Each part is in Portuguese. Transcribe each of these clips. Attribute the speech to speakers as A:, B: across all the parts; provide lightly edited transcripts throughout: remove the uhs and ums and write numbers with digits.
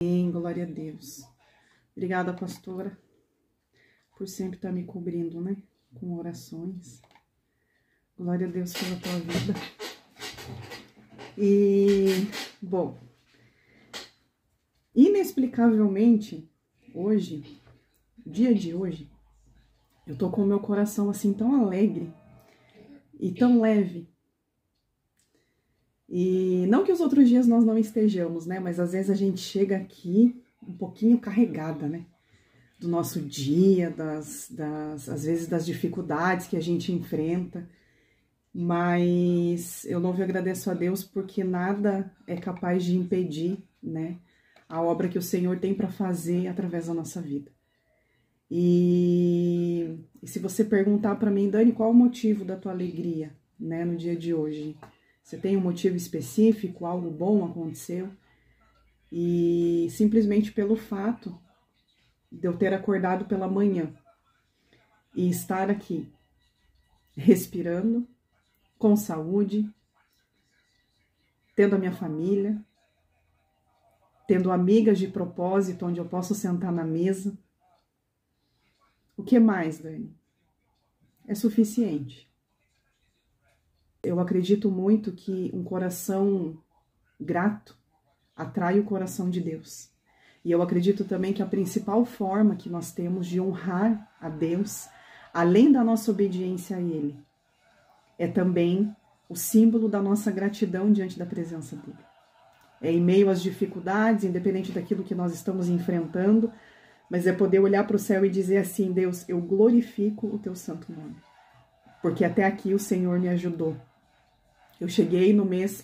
A: Amém, glória a Deus. Obrigada, pastora, por sempre estar me cobrindo, né? Com orações. Glória a Deus pela tua vida. E, bom, inexplicavelmente, hoje, dia de hoje, eu tô com o meu coração assim tão alegre e tão leve. E não que os outros dias nós não estejamos, né? Mas às vezes a gente chega aqui um pouquinho carregada, né? Do nosso dia, às vezes das dificuldades que a gente enfrenta. Mas eu louvo e agradeço a Deus porque nada é capaz de impedir, né? A obra que o Senhor tem para fazer através da nossa vida. E se você perguntar para mim, Dani, qual o motivo da tua alegria, né? No dia de hoje? Você tem um motivo específico, algo bom aconteceu? E simplesmente pelo fato de eu ter acordado pela manhã e estar aqui respirando, com saúde, tendo a minha família, tendo amigas de propósito onde eu posso sentar na mesa. O que mais, Dani? É suficiente. Eu acredito muito que um coração grato atrai o coração de Deus. E eu acredito também que a principal forma que nós temos de honrar a Deus, além da nossa obediência a Ele, é também o símbolo da nossa gratidão diante da presença dEle. É em meio às dificuldades, independente daquilo que nós estamos enfrentando, mas é poder olhar para o céu e dizer assim, Deus, eu glorifico o Teu santo nome. Porque até aqui o Senhor me ajudou. Eu cheguei no mês,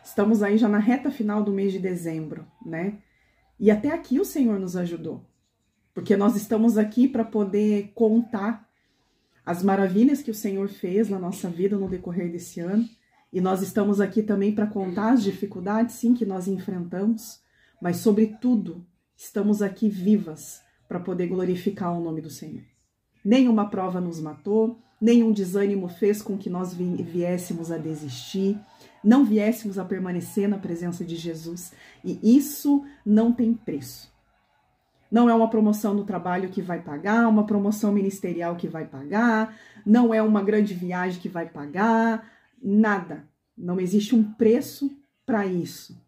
A: estamos aí já na reta final do mês de dezembro, né? E até aqui o Senhor nos ajudou. Porque nós estamos aqui para poder contar as maravilhas que o Senhor fez na nossa vida no decorrer desse ano. E nós estamos aqui também para contar as dificuldades, sim, que nós enfrentamos. Mas, sobretudo, estamos aqui vivas para poder glorificar o nome do Senhor. Nenhuma prova nos matou, nenhum desânimo fez com que nós viéssemos a desistir, não viéssemos a permanecer na presença de Jesus. E isso não tem preço. Não é uma promoção no trabalho que vai pagar, uma promoção ministerial que vai pagar, não é uma grande viagem que vai pagar, nada. Não existe um preço para isso.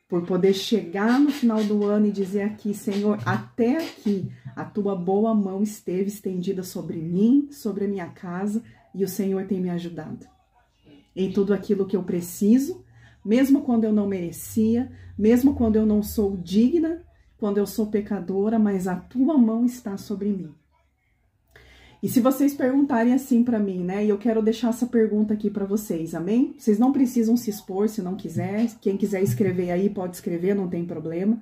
A: Por poder chegar no final do ano e dizer aqui, Senhor, até aqui a tua boa mão esteve estendida sobre mim, sobre a minha casa, e o Senhor tem me ajudado em tudo aquilo que eu preciso, mesmo quando eu não merecia, mesmo quando eu não sou digna, quando eu sou pecadora, mas a tua mão está sobre mim. E se vocês perguntarem assim para mim, né, e eu quero deixar essa pergunta aqui para vocês, amém? Vocês não precisam se expor se não quiser, quem quiser escrever aí pode escrever, não tem problema.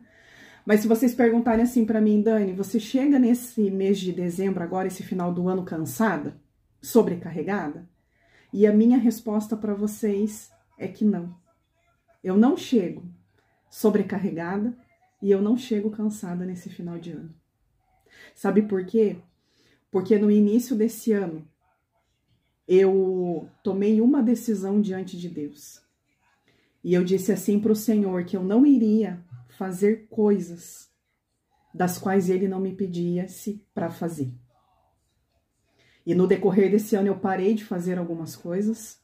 A: Mas se vocês perguntarem assim para mim, Dani, você chega nesse mês de dezembro, agora esse final do ano, cansada? Sobrecarregada? E a minha resposta para vocês é que não. Eu não chego sobrecarregada e eu não chego cansada nesse final de ano. Sabe por quê? Porque no início desse ano, eu tomei uma decisão diante de Deus. E eu disse assim para o Senhor que eu não iria fazer coisas das quais Ele não me pedisse para fazer. E no decorrer desse ano eu parei de fazer algumas coisas.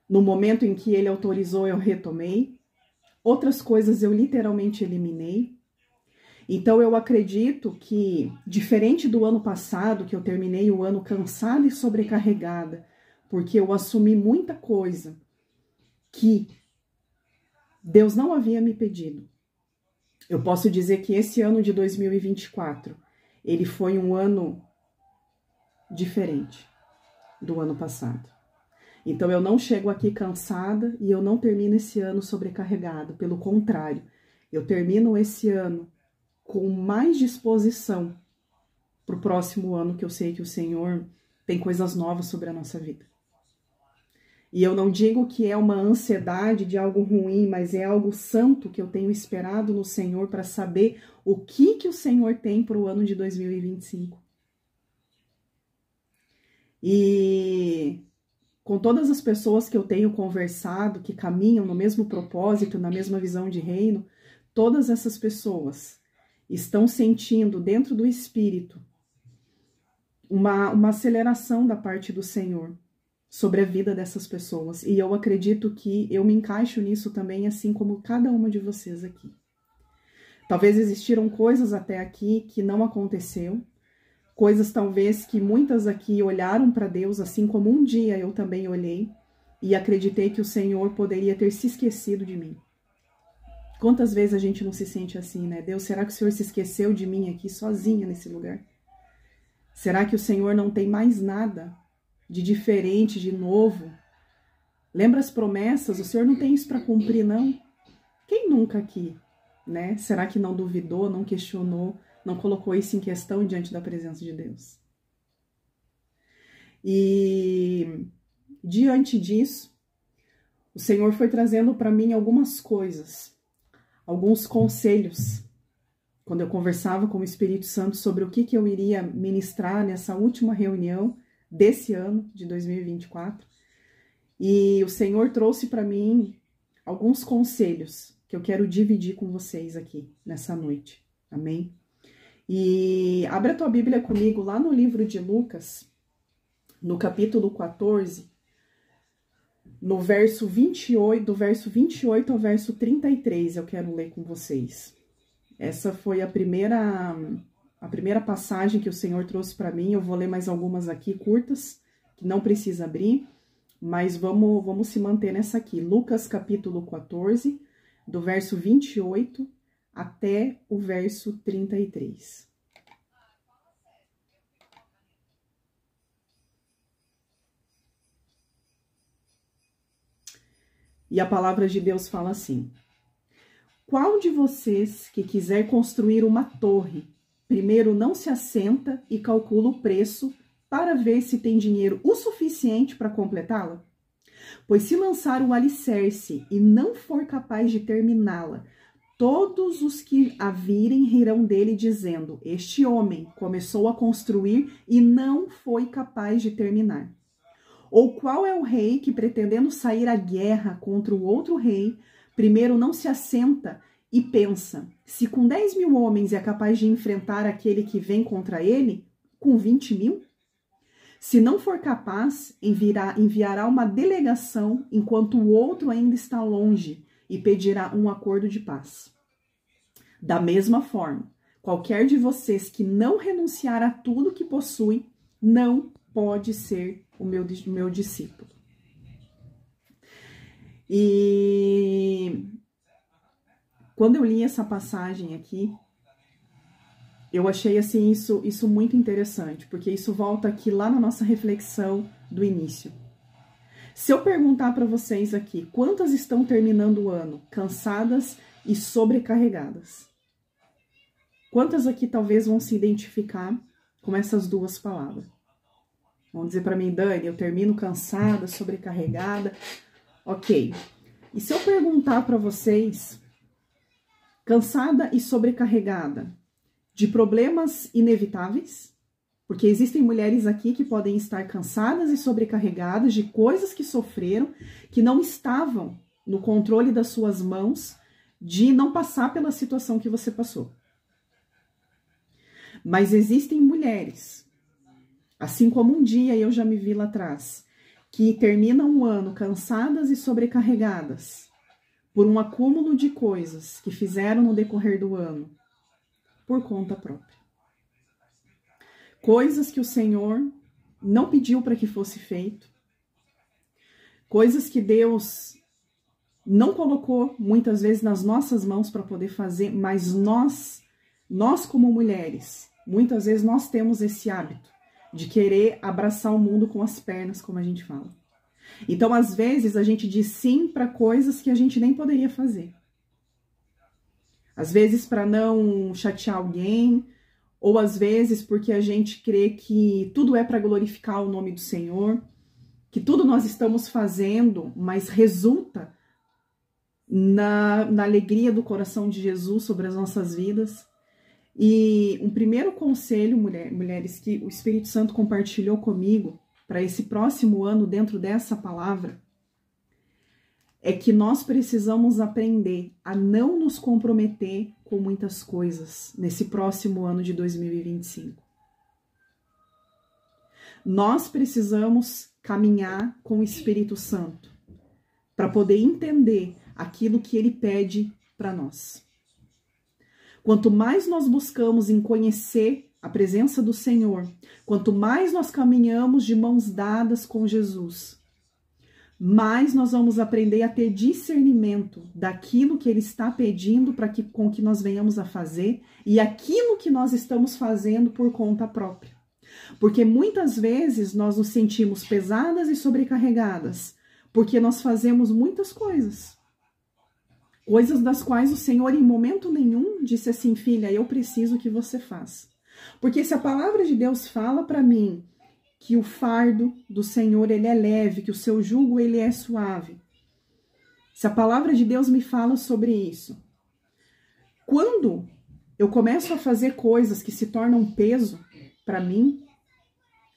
A: No momento em que Ele autorizou, eu retomei. Outras coisas eu literalmente eliminei. Então eu acredito que, diferente do ano passado, que eu terminei o ano cansada e sobrecarregada, porque eu assumi muita coisa que Deus não havia me pedido. Eu posso dizer que esse ano de 2024, ele foi um ano diferente do ano passado. Então eu não chego aqui cansada e eu não termino esse ano sobrecarregado. Pelo contrário, eu termino esse ano com mais disposição para o próximo ano, que eu sei que o Senhor tem coisas novas sobre a nossa vida. E eu não digo que é uma ansiedade de algo ruim, mas é algo santo que eu tenho esperado no Senhor para saber o que o Senhor tem para o ano de 2025. E com todas as pessoas que eu tenho conversado, que caminham no mesmo propósito, na mesma visão de reino, todas essas pessoas estão sentindo dentro do espírito uma aceleração da parte do Senhor sobre a vida dessas pessoas. E eu acredito que eu me encaixo nisso também, assim como cada uma de vocês aqui. Talvez existiram coisas até aqui que não aconteceu, coisas talvez que muitas aqui olharam para Deus, assim como um dia eu também olhei e acreditei que o Senhor poderia ter se esquecido de mim. Quantas vezes a gente não se sente assim, né? Deus, será que o Senhor se esqueceu de mim aqui sozinha nesse lugar? Será que o Senhor não tem mais nada de diferente, de novo? Lembra as promessas? O Senhor não tem isso para cumprir, não? Quem nunca aqui, né? Será que não duvidou, não questionou, não colocou isso em questão diante da presença de Deus? E diante disso, o Senhor foi trazendo para mim algumas coisas, alguns conselhos, quando eu conversava com o Espírito Santo sobre o que eu iria ministrar nessa última reunião desse ano, de 2024. E o Senhor trouxe para mim alguns conselhos que eu quero dividir com vocês aqui nessa noite. Amém? E abre a tua Bíblia comigo lá no livro de Lucas, no capítulo 14, no verso 28, do verso 28 ao verso 33, eu quero ler com vocês. Essa foi a primeira passagem que o Senhor trouxe para mim. Eu vou ler mais algumas aqui curtas, que não precisa abrir, mas vamos se manter nessa aqui. Lucas capítulo 14, do verso 28 até o verso 33. E a palavra de Deus fala assim: qual de vocês que quiser construir uma torre, primeiro não se assenta e calcula o preço para ver se tem dinheiro o suficiente para completá-la? Pois se lançar o alicerce e não for capaz de terminá-la, todos os que a virem rirão dele, dizendo: este homem começou a construir e não foi capaz de terminar. Ou qual é o rei que, pretendendo sair à guerra contra o outro rei, primeiro não se assenta e pensa: se com 10.000 homens é capaz de enfrentar aquele que vem contra ele, com 20.000? Se não for capaz, enviará uma delegação enquanto o outro ainda está longe e pedirá um acordo de paz. Da mesma forma, qualquer de vocês que não renunciar a tudo que possui, não pode ser o meu discípulo. E quando eu li essa passagem aqui, eu achei assim isso muito interessante, porque isso volta aqui lá na nossa reflexão do início. Se eu perguntar para vocês aqui, quantas estão terminando o ano cansadas e sobrecarregadas? Quantas aqui talvez vão se identificar com essas duas palavras? Vão dizer para mim: Dani, eu termino cansada, sobrecarregada. Ok. E se eu perguntar para vocês, cansada e sobrecarregada de problemas inevitáveis? Porque existem mulheres aqui que podem estar cansadas e sobrecarregadas de coisas que sofreram, que não estavam no controle das suas mãos, de não passar pela situação que você passou. Mas existem mulheres, assim como um dia eu já me vi lá atrás, que terminam o ano cansadas e sobrecarregadas por um acúmulo de coisas que fizeram no decorrer do ano, por conta própria. Coisas que o Senhor não pediu para que fosse feito, coisas que Deus não colocou muitas vezes nas nossas mãos para poder fazer, mas nós como mulheres, muitas vezes nós temos esse hábito de querer abraçar o mundo com as pernas, como a gente fala. Então, às vezes, a gente diz sim para coisas que a gente nem poderia fazer. Às vezes, para não chatear alguém, ou às vezes porque a gente crê que tudo é para glorificar o nome do Senhor, que tudo nós estamos fazendo, mas resulta na alegria do coração de Jesus sobre as nossas vidas. E um primeiro conselho, mulheres, que o Espírito Santo compartilhou comigo para esse próximo ano dentro dessa palavra, é que nós precisamos aprender a não nos comprometer com muitas coisas nesse próximo ano de 2025. Nós precisamos caminhar com o Espírito Santo para poder entender aquilo que ele pede para nós. Quanto mais nós buscamos em conhecer a presença do Senhor, quanto mais nós caminhamos de mãos dadas com Jesus, mais nós vamos aprender a ter discernimento daquilo que ele está pedindo para que com que nós venhamos a fazer e aquilo que nós estamos fazendo por conta própria. Porque muitas vezes nós nos sentimos pesadas e sobrecarregadas, porque nós fazemos muitas coisas. Coisas das quais o Senhor em momento nenhum disse assim, filha, eu preciso que você faça. Porque se a palavra de Deus fala para mim que o fardo do Senhor ele é leve, que o seu jugo ele é suave. Se a palavra de Deus me fala sobre isso, quando eu começo a fazer coisas que se tornam peso para mim,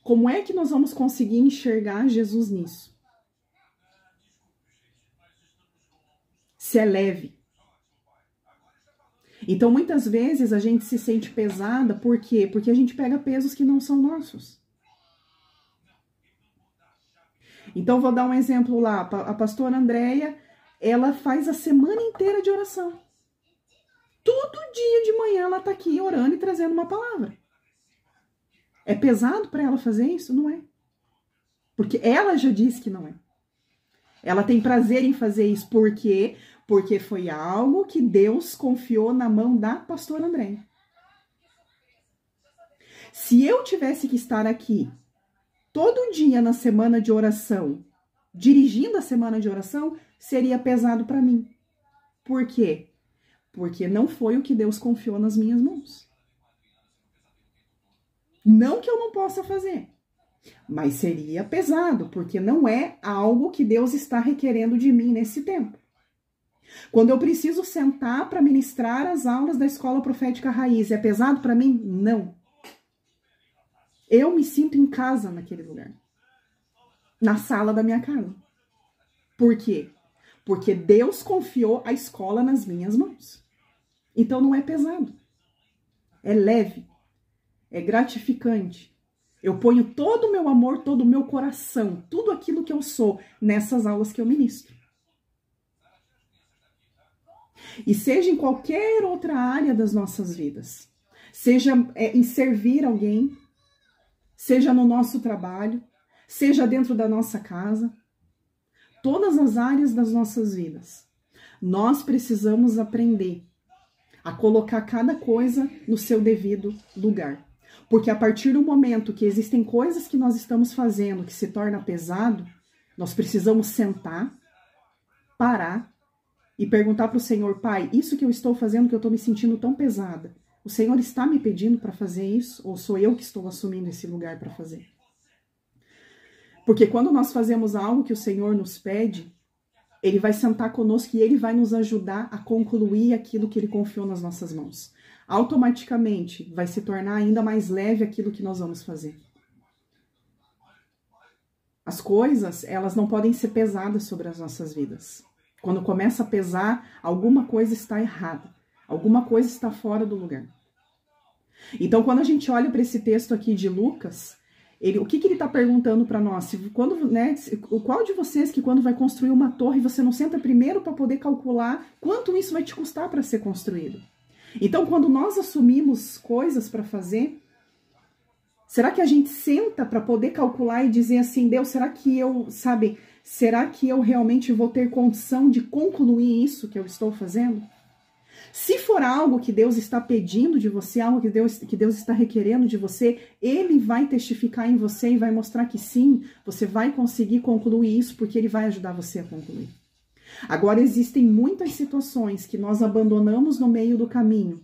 A: como é que nós vamos conseguir enxergar Jesus nisso? Se é leve. Então, muitas vezes a gente se sente pesada, por quê? Porque a gente pega pesos que não são nossos. Então, vou dar um exemplo lá. A pastora Andréia, ela faz a semana inteira de oração. Todo dia de manhã ela tá aqui orando e trazendo uma palavra. É pesado para ela fazer isso? Não é. Porque ela já disse que não é. Ela tem prazer em fazer isso. Por quê? Porque foi algo que Deus confiou na mão da pastora Andréia. Se eu tivesse que estar aqui todo dia na semana de oração, dirigindo a semana de oração, seria pesado para mim. Por quê? Porque não foi o que Deus confiou nas minhas mãos. Não que eu não possa fazer, mas seria pesado, porque não é algo que Deus está requerendo de mim nesse tempo. Quando eu preciso sentar para ministrar as aulas da Escola Profética Raiz, é pesado para mim? Não. Eu me sinto em casa naquele lugar. Na sala da minha casa. Por quê? Porque Deus confiou a escola nas minhas mãos. Então não é pesado. É leve. É gratificante. Eu ponho todo o meu amor, todo o meu coração, tudo aquilo que eu sou nessas aulas que eu ministro. E seja em qualquer outra área das nossas vidas. Seja em servir alguém, seja no nosso trabalho, seja dentro da nossa casa, todas as áreas das nossas vidas. Nós precisamos aprender a colocar cada coisa no seu devido lugar. Porque a partir do momento que existem coisas que nós estamos fazendo que se torna pesado, nós precisamos sentar, parar e perguntar para o Senhor, Pai, isso que eu estou fazendo, que eu estou me sentindo tão pesada, o Senhor está me pedindo para fazer isso ou sou eu que estou assumindo esse lugar para fazer? Porque quando nós fazemos algo que o Senhor nos pede, Ele vai sentar conosco e Ele vai nos ajudar a concluir aquilo que Ele confiou nas nossas mãos. Automaticamente vai se tornar ainda mais leve aquilo que nós vamos fazer. As coisas, elas não podem ser pesadas sobre as nossas vidas. Quando começa a pesar, alguma coisa está errada. Alguma coisa está fora do lugar. Então, quando a gente olha para esse texto aqui de Lucas, o que ele está perguntando para nós? Qual de vocês que quando vai construir uma torre, você não senta primeiro para poder calcular quanto isso vai te custar para ser construído? Então, quando nós assumimos coisas para fazer, será que a gente senta para poder calcular e dizer assim, Deus, será que eu realmente vou ter condição de concluir isso que eu estou fazendo? Se for algo que Deus está pedindo de você, algo que Deus está requerendo de você, Ele vai testificar em você e vai mostrar que sim, você vai conseguir concluir isso, porque Ele vai ajudar você a concluir. Agora, existem muitas situações que nós abandonamos no meio do caminho,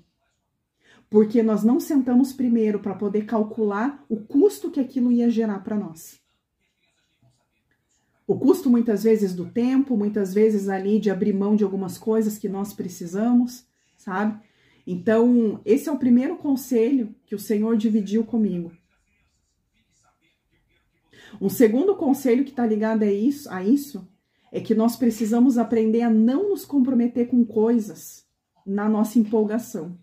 A: porque nós não sentamos primeiro para poder calcular o custo que aquilo ia gerar para nós. O custo, muitas vezes, do tempo, muitas vezes ali de abrir mão de algumas coisas que nós precisamos, sabe? Então, esse é o primeiro conselho que o Senhor dividiu comigo. Um segundo conselho que está ligado a isso é que nós precisamos aprender a não nos comprometer com coisas na nossa empolgação.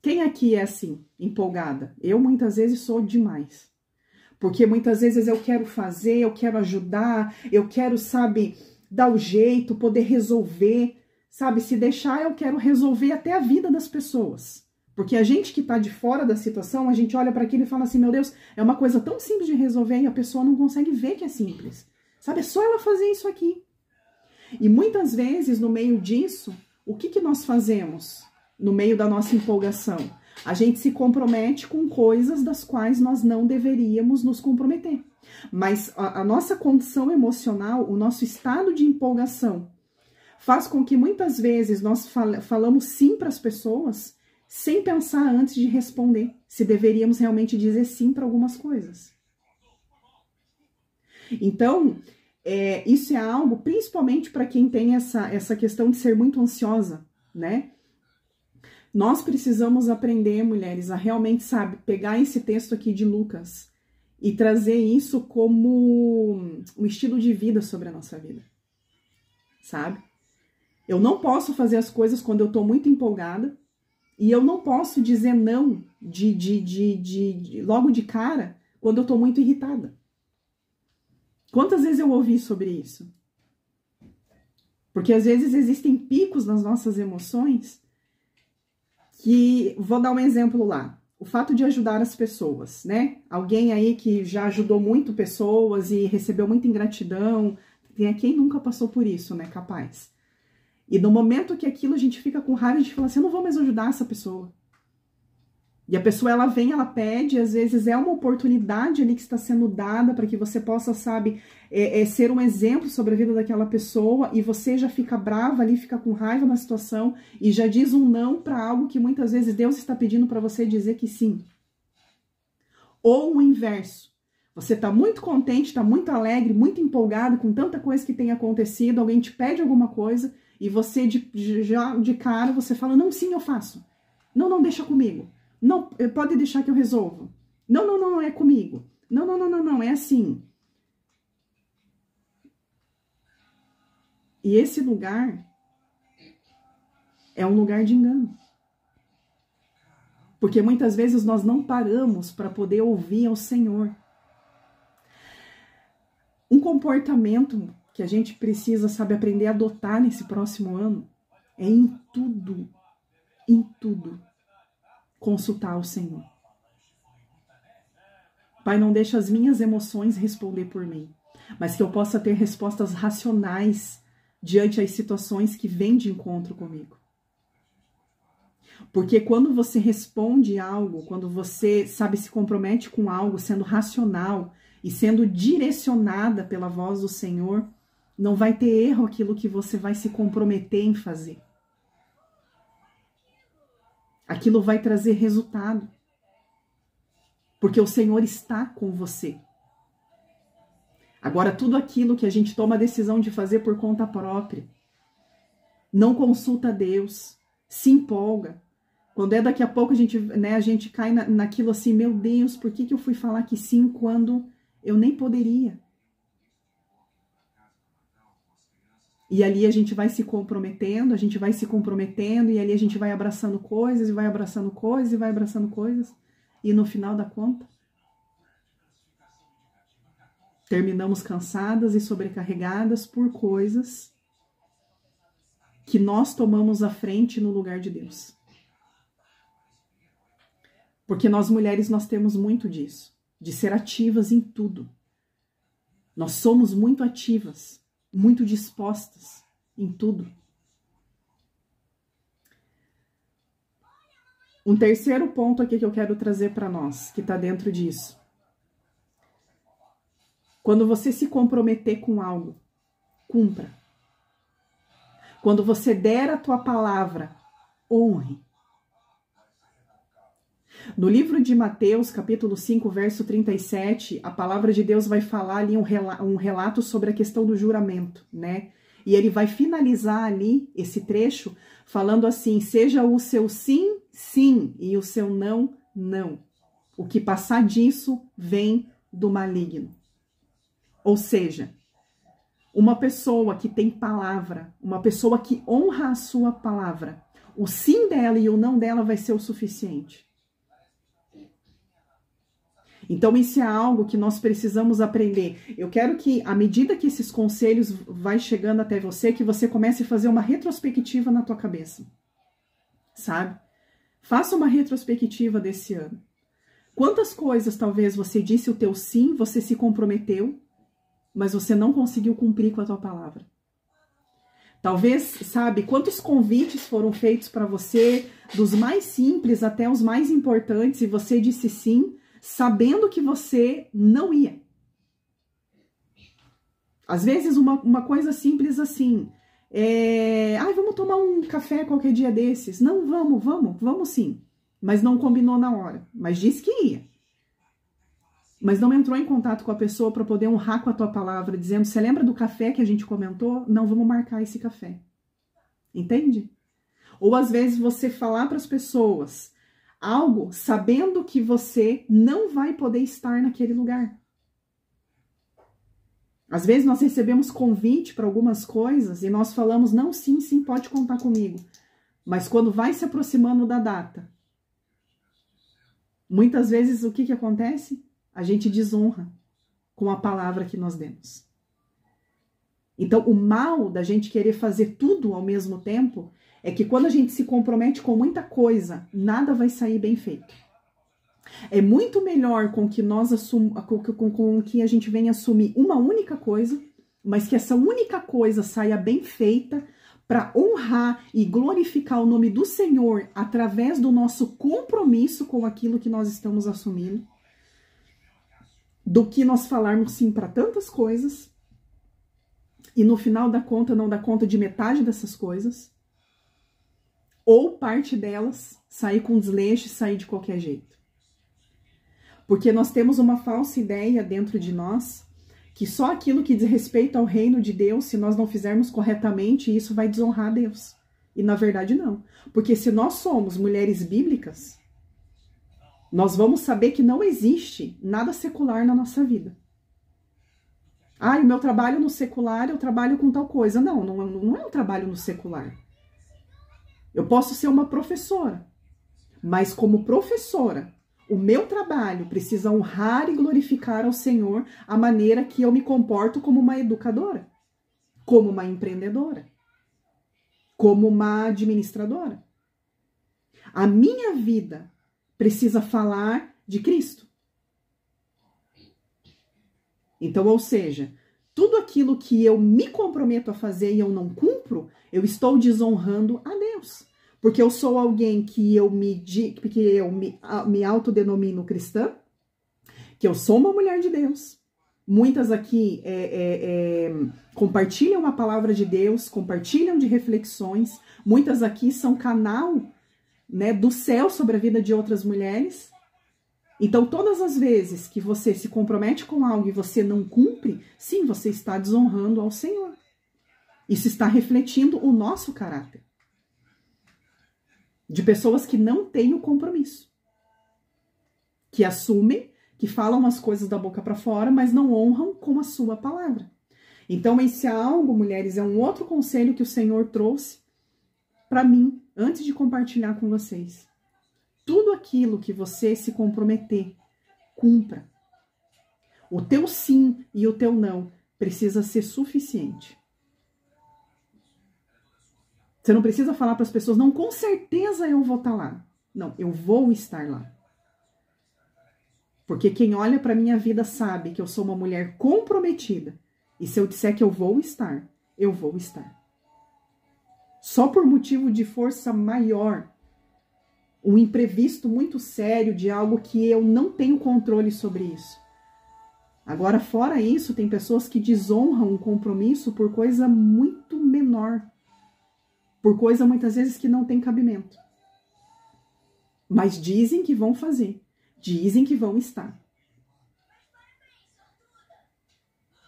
A: Quem aqui é assim, empolgada? Eu muitas vezes sou demais. Porque muitas vezes eu quero fazer, eu quero ajudar, eu quero, sabe, dar o jeito, poder resolver, sabe? Se deixar, eu quero resolver até a vida das pessoas. Porque a gente que tá de fora da situação, a gente olha para aquilo e fala assim, meu Deus, é uma coisa tão simples de resolver e a pessoa não consegue ver que é simples. Sabe, é só ela fazer isso aqui. E muitas vezes, no meio disso, o que nós fazemos? No meio da nossa empolgação? A gente se compromete com coisas das quais nós não deveríamos nos comprometer. Mas a nossa condição emocional, o nosso estado de empolgação, faz com que muitas vezes nós falamos sim para as pessoas sem pensar antes de responder se deveríamos realmente dizer sim para algumas coisas. Então, isso é algo, principalmente para quem tem essa questão de ser muito ansiosa, né? Nós precisamos aprender, mulheres, a realmente, sabe, pegar esse texto aqui de Lucas e trazer isso como um estilo de vida sobre a nossa vida, sabe? Eu não posso fazer as coisas quando eu tô muito empolgada e eu não posso dizer não logo de cara quando eu tô muito irritada. Quantas vezes eu ouvi sobre isso? Porque às vezes existem picos nas nossas emoções que, vou dar um exemplo lá, o fato de ajudar as pessoas, né? Alguém aí que já ajudou muito pessoas e recebeu muita ingratidão, tem quem nunca passou por isso, né? Capaz. E no momento que aquilo a gente fica com raiva, a gente fala assim, eu não vou mais ajudar essa pessoa. E a pessoa, ela vem, ela pede, às vezes é uma oportunidade ali que está sendo dada para que você possa, sabe, ser um exemplo sobre a vida daquela pessoa e você já fica brava ali, fica com raiva na situação e já diz um não para algo que muitas vezes Deus está pedindo para você dizer que sim. Ou o inverso. Você está muito contente, está muito alegre, muito empolgado com tanta coisa que tem acontecido, alguém te pede alguma coisa e você já de cara, você fala, não, sim, eu faço. Não, não, deixa comigo. Não, pode deixar que eu resolvo. Não, não, não, é comigo. Não, não, não, não, não, é assim. E esse lugar é um lugar de engano. Porque muitas vezes nós não paramos para poder ouvir ao Senhor. Um comportamento que a gente precisa, sabe, aprender a adotar nesse próximo ano é em tudo, consultar o Senhor. Pai, não deixa as minhas emoções responder por mim, mas que eu possa ter respostas racionais diante das situações que vêm de encontro comigo. Porque quando você responde algo, quando você, sabe, se compromete com algo, sendo racional e sendo direcionada pela voz do Senhor, não vai ter erro aquilo que você vai se comprometer em fazer. Aquilo vai trazer resultado. Porque o Senhor está com você. Agora, tudo aquilo que a gente toma a decisão de fazer por conta própria, não consulta Deus, se empolga. Quando é daqui a pouco a gente cai naquilo assim, meu Deus, por que eu fui falar que sim quando eu nem poderia? E ali a gente vai se comprometendo, e ali a gente vai abraçando coisas, e vai abraçando coisas, e vai abraçando coisas. E no final da conta, terminamos cansadas e sobrecarregadas por coisas que nós tomamos à frente no lugar de Deus. Porque nós mulheres, nós temos muito disso, de ser ativas em tudo. Nós somos muito ativas, muito dispostas em tudo. Um terceiro ponto aqui que eu quero trazer para nós, que está dentro disso. Quando você se comprometer com algo, cumpra. Quando você der a tua palavra, honre. No livro de Mateus, capítulo 5, verso 37, a palavra de Deus vai falar ali um relato sobre a questão do juramento, né? E ele vai finalizar ali esse trecho falando assim, seja o seu sim, sim, e o seu não, não. O que passar disso vem do maligno. Ou seja, Uma pessoa que tem palavra, uma pessoa que honra a sua palavra, o sim dela e o não dela vai ser o suficiente. Então, isso é algo que nós precisamos aprender. Eu quero que, à medida que esses conselhos vai chegando até você, que você comece a fazer uma retrospectiva na tua cabeça. Sabe? Faça uma retrospectiva desse ano. Quantas coisas talvez você disse o teu sim, você se comprometeu, mas você não conseguiu cumprir com a tua palavra? Talvez, sabe, quantos convites foram feitos para você, dos mais simples até os mais importantes, e você disse sim, sabendo que você não ia. Às vezes uma coisa simples assim, vamos tomar um café qualquer dia desses. Não, vamos sim. Mas não combinou na hora, mas disse que ia. Mas não entrou em contato com a pessoa para poder honrar com a tua palavra, dizendo, você lembra do café que a gente comentou? Não, vamos marcar esse café. Entende? Ou às vezes você falar para as pessoas algo sabendo que você não vai poder estar naquele lugar. Às vezes nós recebemos convite para algumas coisas e nós falamos, não, sim, pode contar comigo. Mas quando vai se aproximando da data, muitas vezes o que acontece? A gente desonra com a palavra que nós demos. Então, o mal da gente querer fazer tudo ao mesmo tempo é que quando a gente se compromete com muita coisa, nada vai sair bem feito. É muito melhor com que com que a gente venha assumir uma única coisa, mas que essa única coisa saia bem feita para honrar e glorificar o nome do Senhor através do nosso compromisso com aquilo que nós estamos assumindo, do que nós falarmos sim para tantas coisas e no final da conta não dá conta de metade dessas coisas, ou parte delas sair com desleixo e sair de qualquer jeito. Porque nós temos uma falsa ideia dentro de nós que só aquilo que diz respeito ao reino de Deus, se nós não fizermos corretamente, isso vai desonrar a Deus. E na verdade não. Porque se nós somos mulheres bíblicas, nós vamos saber que não existe nada secular na nossa vida. O meu trabalho no secular, eu trabalho com tal coisa. Não é um trabalho no secular. Eu posso ser uma professora, mas como professora, o meu trabalho precisa honrar e glorificar ao Senhor a maneira que eu me comporto como uma educadora, como uma empreendedora, como uma administradora. A minha vida precisa falar de Cristo. Então, ou seja, tudo aquilo que eu me comprometo a fazer e eu não cumpro, eu estou desonrando a Deus. Porque eu sou alguém que eu me autodenomino cristã, que eu sou uma mulher de Deus. Muitas aqui compartilham a palavra de Deus, compartilham de reflexões. Muitas aqui são canal, né, do céu sobre a vida de outras mulheres. Então, todas as vezes que você se compromete com algo e você não cumpre, sim, você está desonrando ao Senhor. Isso está refletindo o nosso caráter. De pessoas que não têm o compromisso. Que assumem, que falam as coisas da boca para fora, mas não honram com a sua palavra. Então, esse algo, mulheres, é um outro conselho que o Senhor trouxe para mim, antes de compartilhar com vocês. Tudo aquilo que você se comprometer, cumpra. O teu sim e o teu não precisa ser suficiente. Você não precisa falar para as pessoas, não, com certeza eu vou estar lá. Não, eu vou estar lá. Porque quem olha para a minha vida sabe que eu sou uma mulher comprometida. E se eu disser que eu vou estar, eu vou estar. Só por motivo de força maior, um imprevisto muito sério de algo que eu não tenho controle sobre isso. Agora, fora isso, tem pessoas que desonram um compromisso por coisa muito menor. Por coisa, muitas vezes, que não tem cabimento. Mas dizem que vão fazer. Dizem que vão estar.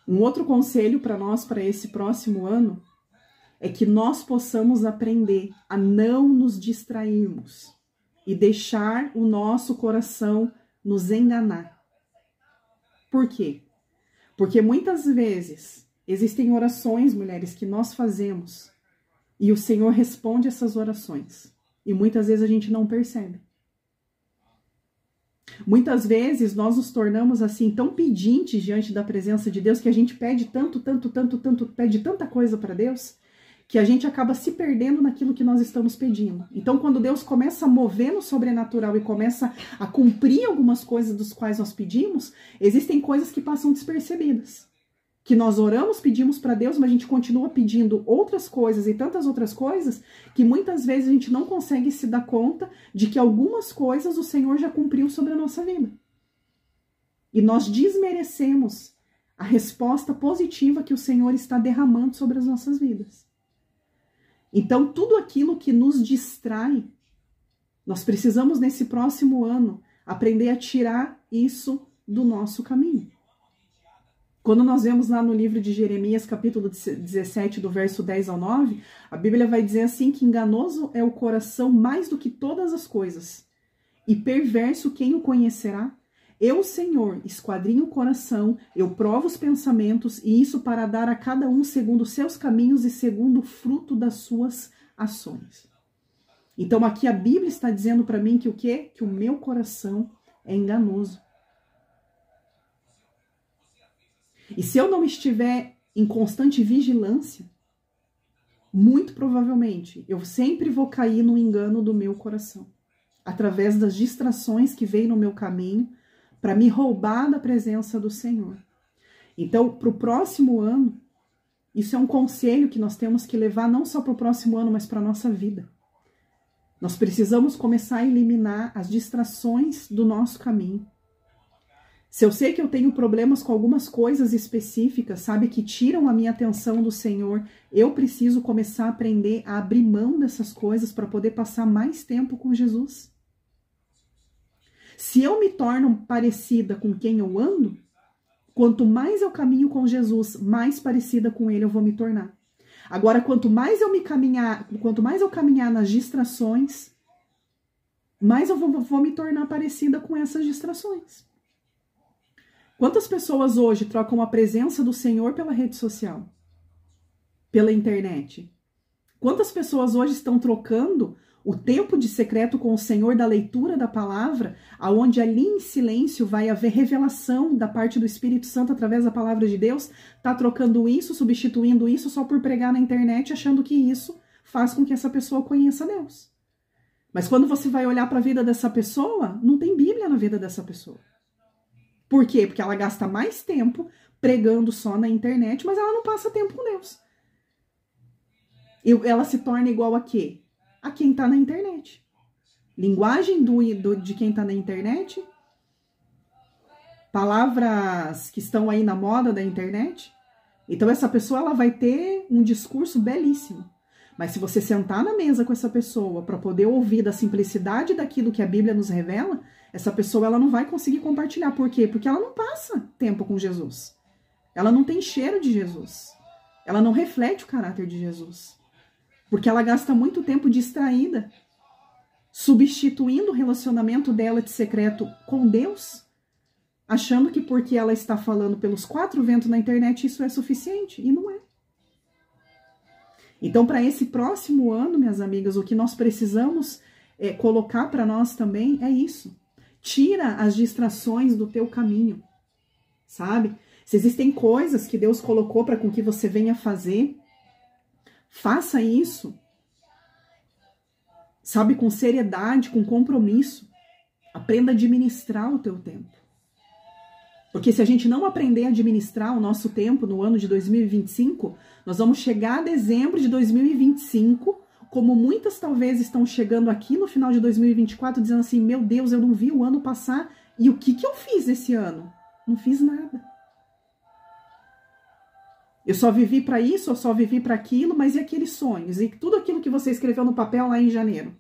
A: Um outro conselho para nós, para esse próximo ano, é que nós possamos aprender a não nos distrairmos e deixar o nosso coração nos enganar. Por quê? Porque muitas vezes Existem orações, mulheres, que nós fazemos e o Senhor responde essas orações. E muitas vezes a gente não percebe. Muitas vezes nós nos tornamos assim tão pedintes diante da presença de Deus que a gente pede tanto, pede tanta coisa para Deus, que a gente acaba se perdendo naquilo que nós estamos pedindo. Então, quando Deus começa a mover no sobrenatural e começa a cumprir algumas coisas dos quais nós pedimos, existem coisas que passam despercebidas. Que nós oramos, pedimos para Deus, mas a gente continua pedindo outras coisas e tantas outras coisas que muitas vezes a gente não consegue se dar conta de que algumas coisas o Senhor já cumpriu sobre a nossa vida. E nós desmerecemos a resposta positiva que o Senhor está derramando sobre as nossas vidas. Então, tudo aquilo que nos distrai, nós precisamos nesse próximo ano aprender a tirar isso do nosso caminho. Quando nós vemos lá no livro de Jeremias, capítulo 17, do verso 10 ao 9, a Bíblia vai dizer assim que enganoso é o coração mais do que todas as coisas, e perverso quem o conhecerá? Eu, Senhor, esquadrinho o coração, eu provo os pensamentos, e isso para dar a cada um segundo os seus caminhos e segundo o fruto das suas ações. Então aqui a Bíblia está dizendo para mim que o quê? Que o meu coração é enganoso. E se eu não estiver em constante vigilância, muito provavelmente eu sempre vou cair no engano do meu coração, através das distrações que vêm no meu caminho para me roubar da presença do Senhor. Então, para o próximo ano, isso é um conselho que nós temos que levar não só para o próximo ano, mas para a nossa vida. Nós precisamos começar a eliminar as distrações do nosso caminho. Se eu sei que eu tenho problemas com algumas coisas específicas, sabe, que tiram a minha atenção do Senhor, eu preciso começar a aprender a abrir mão dessas coisas para poder passar mais tempo com Jesus. Se eu me torno parecida com quem eu ando, quanto mais eu caminho com Jesus, mais parecida com Ele eu vou me tornar. Agora, quanto mais eu caminhar nas distrações, mais eu vou me tornar parecida com essas distrações. Quantas pessoas hoje trocam a presença do Senhor pela rede social? Pela internet? Quantas pessoas hoje estão trocando o tempo de secreto com o Senhor da leitura da palavra, aonde ali em silêncio vai haver revelação da parte do Espírito Santo através da palavra de Deus, tá trocando isso, substituindo isso só por pregar na internet, achando que isso faz com que essa pessoa conheça Deus. Mas quando você vai olhar para a vida dessa pessoa, não tem Bíblia na vida dessa pessoa. Por quê? Porque ela gasta mais tempo pregando só na internet, mas ela não passa tempo com Deus. E ela se torna igual a quê? A quem está na internet. Linguagem de quem está na internet. Palavras que estão aí na moda da internet. Então essa pessoa ela vai ter um discurso belíssimo. Mas se você sentar na mesa com essa pessoa para poder ouvir da simplicidade daquilo que a Bíblia nos revela, essa pessoa ela não vai conseguir compartilhar. Por quê? Porque ela não passa tempo com Jesus. Ela não tem cheiro de Jesus. Ela não reflete o caráter de Jesus. Porque ela gasta muito tempo distraída, substituindo o relacionamento dela de secreto com Deus, achando que porque ela está falando pelos quatro ventos na internet, isso é suficiente. E não é. Então, para esse próximo ano, minhas amigas, o que nós precisamos colocar para nós também é isso. Tira as distrações do teu caminho, sabe? Se existem coisas que Deus colocou para com que você venha fazer, faça isso, sabe, com seriedade, com compromisso. Aprenda a administrar o teu tempo. Porque se a gente não aprender a administrar o nosso tempo no ano de 2025, nós vamos chegar a dezembro de 2025, como muitas talvez estão chegando aqui no final de 2024, dizendo assim, meu Deus, eu não vi o ano passar, e o que eu fiz esse ano? Não fiz nada. Eu só vivi para isso, eu só vivi para aquilo, mas e aqueles sonhos? E tudo aquilo que você escreveu no papel lá em janeiro?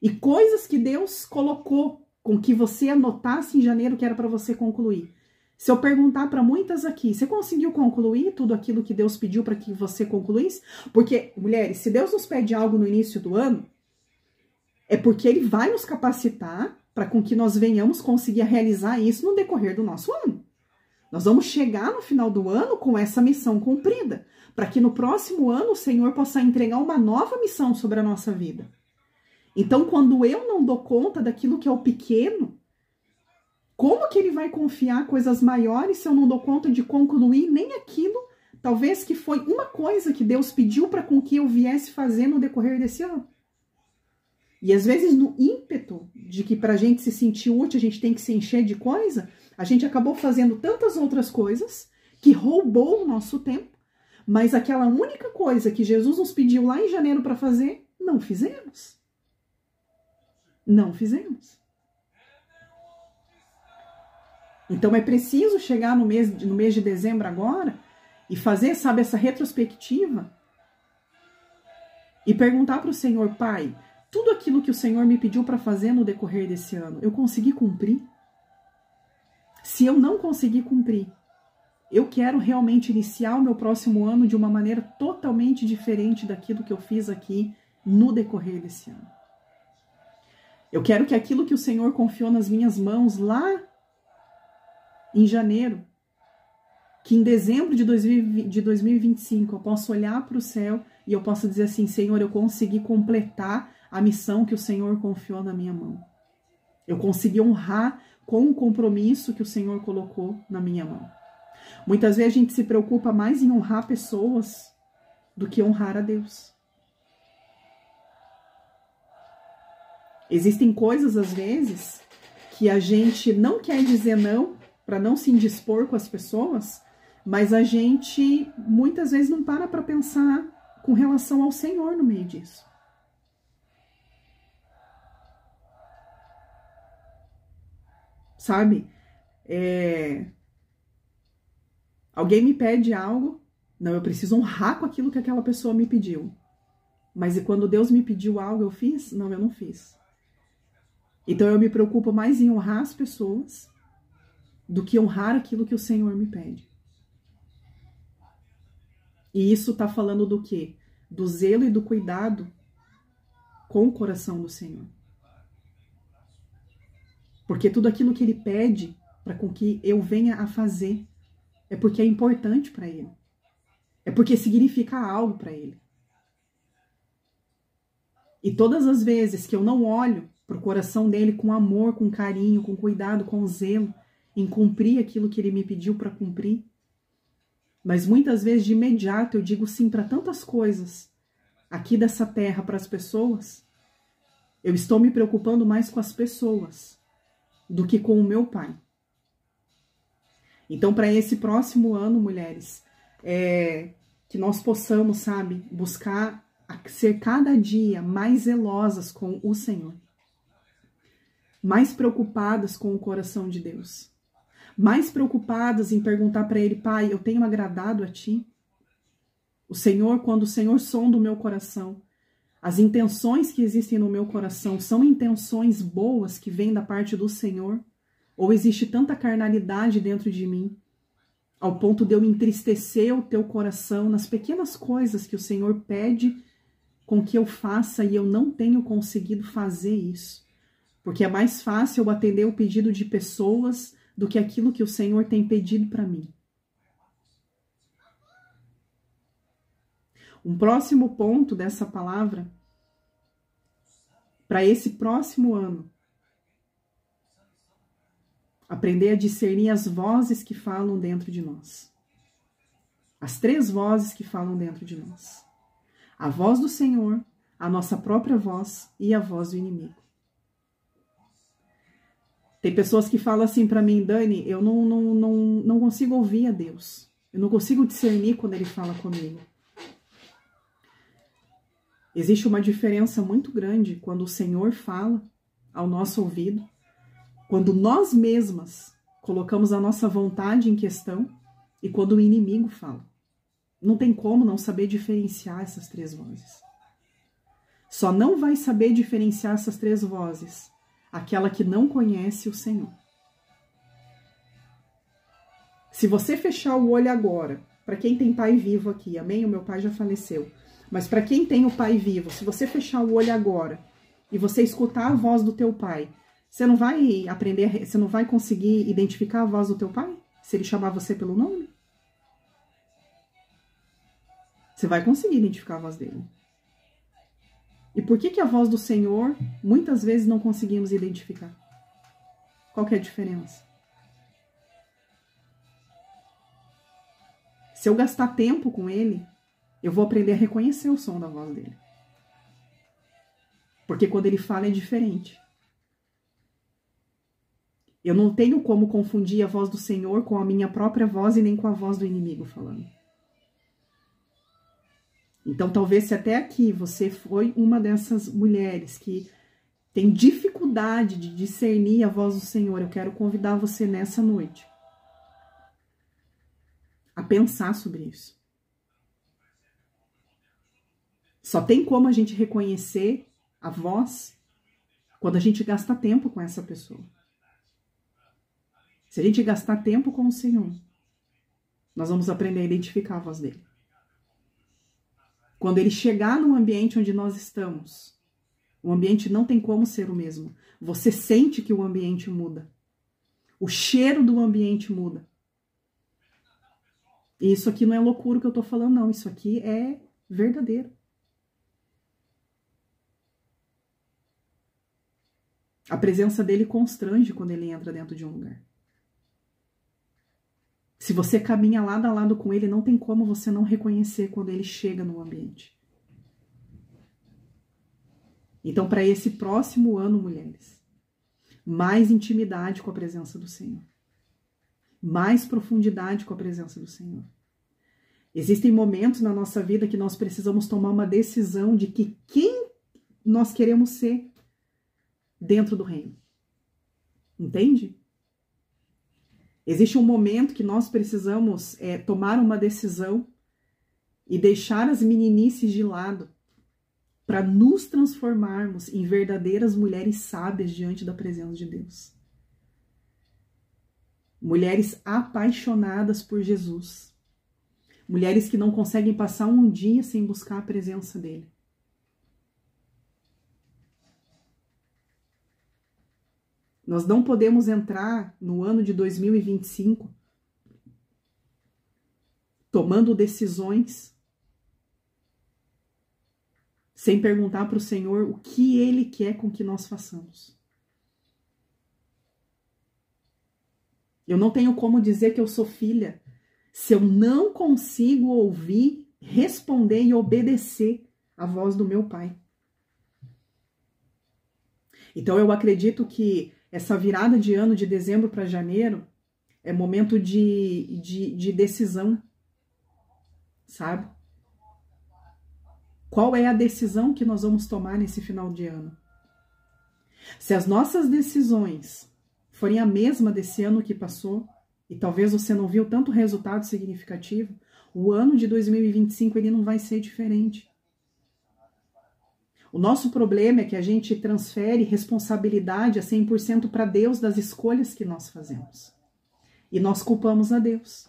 A: E coisas que Deus colocou com que você anotasse em janeiro que era para você concluir. Se eu perguntar para muitas aqui, você conseguiu concluir tudo aquilo que Deus pediu para que você concluísse? Porque, mulheres, se Deus nos pede algo no início do ano, é porque Ele vai nos capacitar para com que nós venhamos conseguir realizar isso no decorrer do nosso ano. Nós vamos chegar no final do ano com essa missão cumprida, para que no próximo ano o Senhor possa entregar uma nova missão sobre a nossa vida. Então, quando eu não dou conta daquilo que é o pequeno, como que ele vai confiar coisas maiores se eu não dou conta de concluir nem aquilo, talvez que foi uma coisa que Deus pediu para com que eu viesse fazer no decorrer desse ano? E às vezes no ímpeto de que para a gente se sentir útil a gente tem que se encher de coisa, a gente acabou fazendo tantas outras coisas que roubou o nosso tempo, mas aquela única coisa que Jesus nos pediu lá em janeiro para fazer, não fizemos. Não fizemos. Então é preciso chegar no mês de dezembro agora e fazer, sabe, essa retrospectiva e perguntar para o Senhor: Pai, tudo aquilo que o Senhor me pediu para fazer no decorrer desse ano, eu consegui cumprir? Se eu não conseguir cumprir, eu quero realmente iniciar o meu próximo ano de uma maneira totalmente diferente daquilo que eu fiz aqui no decorrer desse ano. Eu quero que aquilo que o Senhor confiou nas minhas mãos lá em janeiro, que em dezembro de 2025 eu possa olhar para o céu e eu possa dizer assim: Senhor, eu consegui completar a missão que o Senhor confiou na minha mão. Eu consegui honrar com o compromisso que o Senhor colocou na minha mão. Muitas vezes a gente se preocupa mais em honrar pessoas do que honrar a Deus. Existem coisas, às vezes, que a gente não quer dizer não, para não se indispor com as pessoas, mas a gente muitas vezes não para pensar com relação ao Senhor no meio disso. Sabe? Alguém me pede algo, não, eu preciso honrar com aquilo que aquela pessoa me pediu. Mas e quando Deus me pediu algo, eu fiz? Não, eu não fiz. Então eu me preocupo mais em honrar as pessoas do que honrar aquilo que o Senhor me pede. E isso está falando do quê? Do zelo e do cuidado com o coração do Senhor. Porque tudo aquilo que Ele pede para com que eu venha a fazer é porque é importante para Ele. É porque significa algo para Ele. E todas as vezes que eu não olho para o coração dele com amor, com carinho, com cuidado, com zelo, em cumprir aquilo que Ele me pediu para cumprir, mas muitas vezes de imediato eu digo sim para tantas coisas aqui dessa terra para as pessoas, eu estou me preocupando mais com as pessoas do que com o meu Pai. Então, para esse próximo ano, mulheres, que nós possamos, sabe, buscar ser cada dia mais zelosas com o Senhor, mais preocupadas com o coração de Deus, mais preocupadas em perguntar para Ele: Pai, eu tenho agradado a Ti? O Senhor, quando o Senhor sonda o meu coração, as intenções que existem no meu coração são intenções boas que vêm da parte do Senhor? Ou existe tanta carnalidade dentro de mim, ao ponto de eu entristecer o teu coração nas pequenas coisas que o Senhor pede com que eu faça e eu não tenho conseguido fazer isso? Porque é mais fácil eu atender o pedido de pessoas do que aquilo que o Senhor tem pedido para mim. Um próximo ponto dessa palavra, para esse próximo ano, aprender a discernir as vozes que falam dentro de nós. As 3 vozes que falam dentro de nós. A voz do Senhor, a nossa própria voz e a voz do inimigo. Tem pessoas que falam assim para mim: Dani, eu não consigo ouvir a Deus. Eu não consigo discernir quando Ele fala comigo. Existe uma diferença muito grande quando o Senhor fala ao nosso ouvido, quando nós mesmas colocamos a nossa vontade em questão e quando o inimigo fala. Não tem como não saber diferenciar essas 3 vozes. Só não vai saber diferenciar essas 3 vozes aquela que não conhece o Senhor. Se você fechar o olho agora, para quem tem pai vivo aqui, amém? O meu pai já faleceu. Mas para quem tem o pai vivo, se você fechar o olho agora e você escutar a voz do teu pai, você não vai aprender, você não vai conseguir identificar a voz do teu pai? se ele chamar você pelo nome? Você vai conseguir identificar a voz dele. E por que a voz do Senhor, muitas vezes, não conseguimos identificar? Qual que é a diferença? Se eu gastar tempo com ele, eu vou aprender a reconhecer o som da voz dele. Porque quando ele fala é diferente. Eu não tenho como confundir a voz do Senhor com a minha própria voz e nem com a voz do inimigo falando. Então, talvez se até aqui você foi uma dessas mulheres que tem dificuldade de discernir a voz do Senhor, eu quero convidar você nessa noite a pensar sobre isso. Só tem como a gente reconhecer a voz quando a gente gasta tempo com essa pessoa. Se a gente gastar tempo com o Senhor, nós vamos aprender a identificar a voz dele. Quando ele chegar no ambiente onde nós estamos, o ambiente não tem como ser o mesmo. Você sente que o ambiente muda. O cheiro do ambiente muda. E isso aqui não é loucura que eu tô falando, não. Isso aqui é verdadeiro. A presença dele constrange quando ele entra dentro de um lugar. Se você caminha lado a lado com ele, não tem como você não reconhecer quando ele chega no ambiente. Então, para esse próximo ano, mulheres, mais intimidade com a presença do Senhor. Mais profundidade com a presença do Senhor. Existem momentos na nossa vida que nós precisamos tomar uma decisão de que quem nós queremos ser dentro do reino. Entende? Existe um momento que nós precisamos tomar uma decisão e deixar as meninices de lado para nos transformarmos em verdadeiras mulheres sábias diante da presença de Deus. Mulheres apaixonadas por Jesus. Mulheres que não conseguem passar um dia sem buscar a presença dele. Nós não podemos entrar no ano de 2025 tomando decisões sem perguntar para o Senhor o que Ele quer com que nós façamos. Eu não tenho como dizer que eu sou filha se eu não consigo ouvir, responder e obedecer a voz do meu Pai. Então eu acredito que essa virada de ano, de dezembro para janeiro, é momento de decisão, sabe? Qual é a decisão que nós vamos tomar nesse final de ano? Se as nossas decisões forem a mesma desse ano que passou, e talvez você não viu tanto resultado significativo, o ano de 2025 ele não vai ser diferente. O nosso problema é que a gente transfere responsabilidade a 100% para Deus das escolhas que nós fazemos. E nós culpamos a Deus.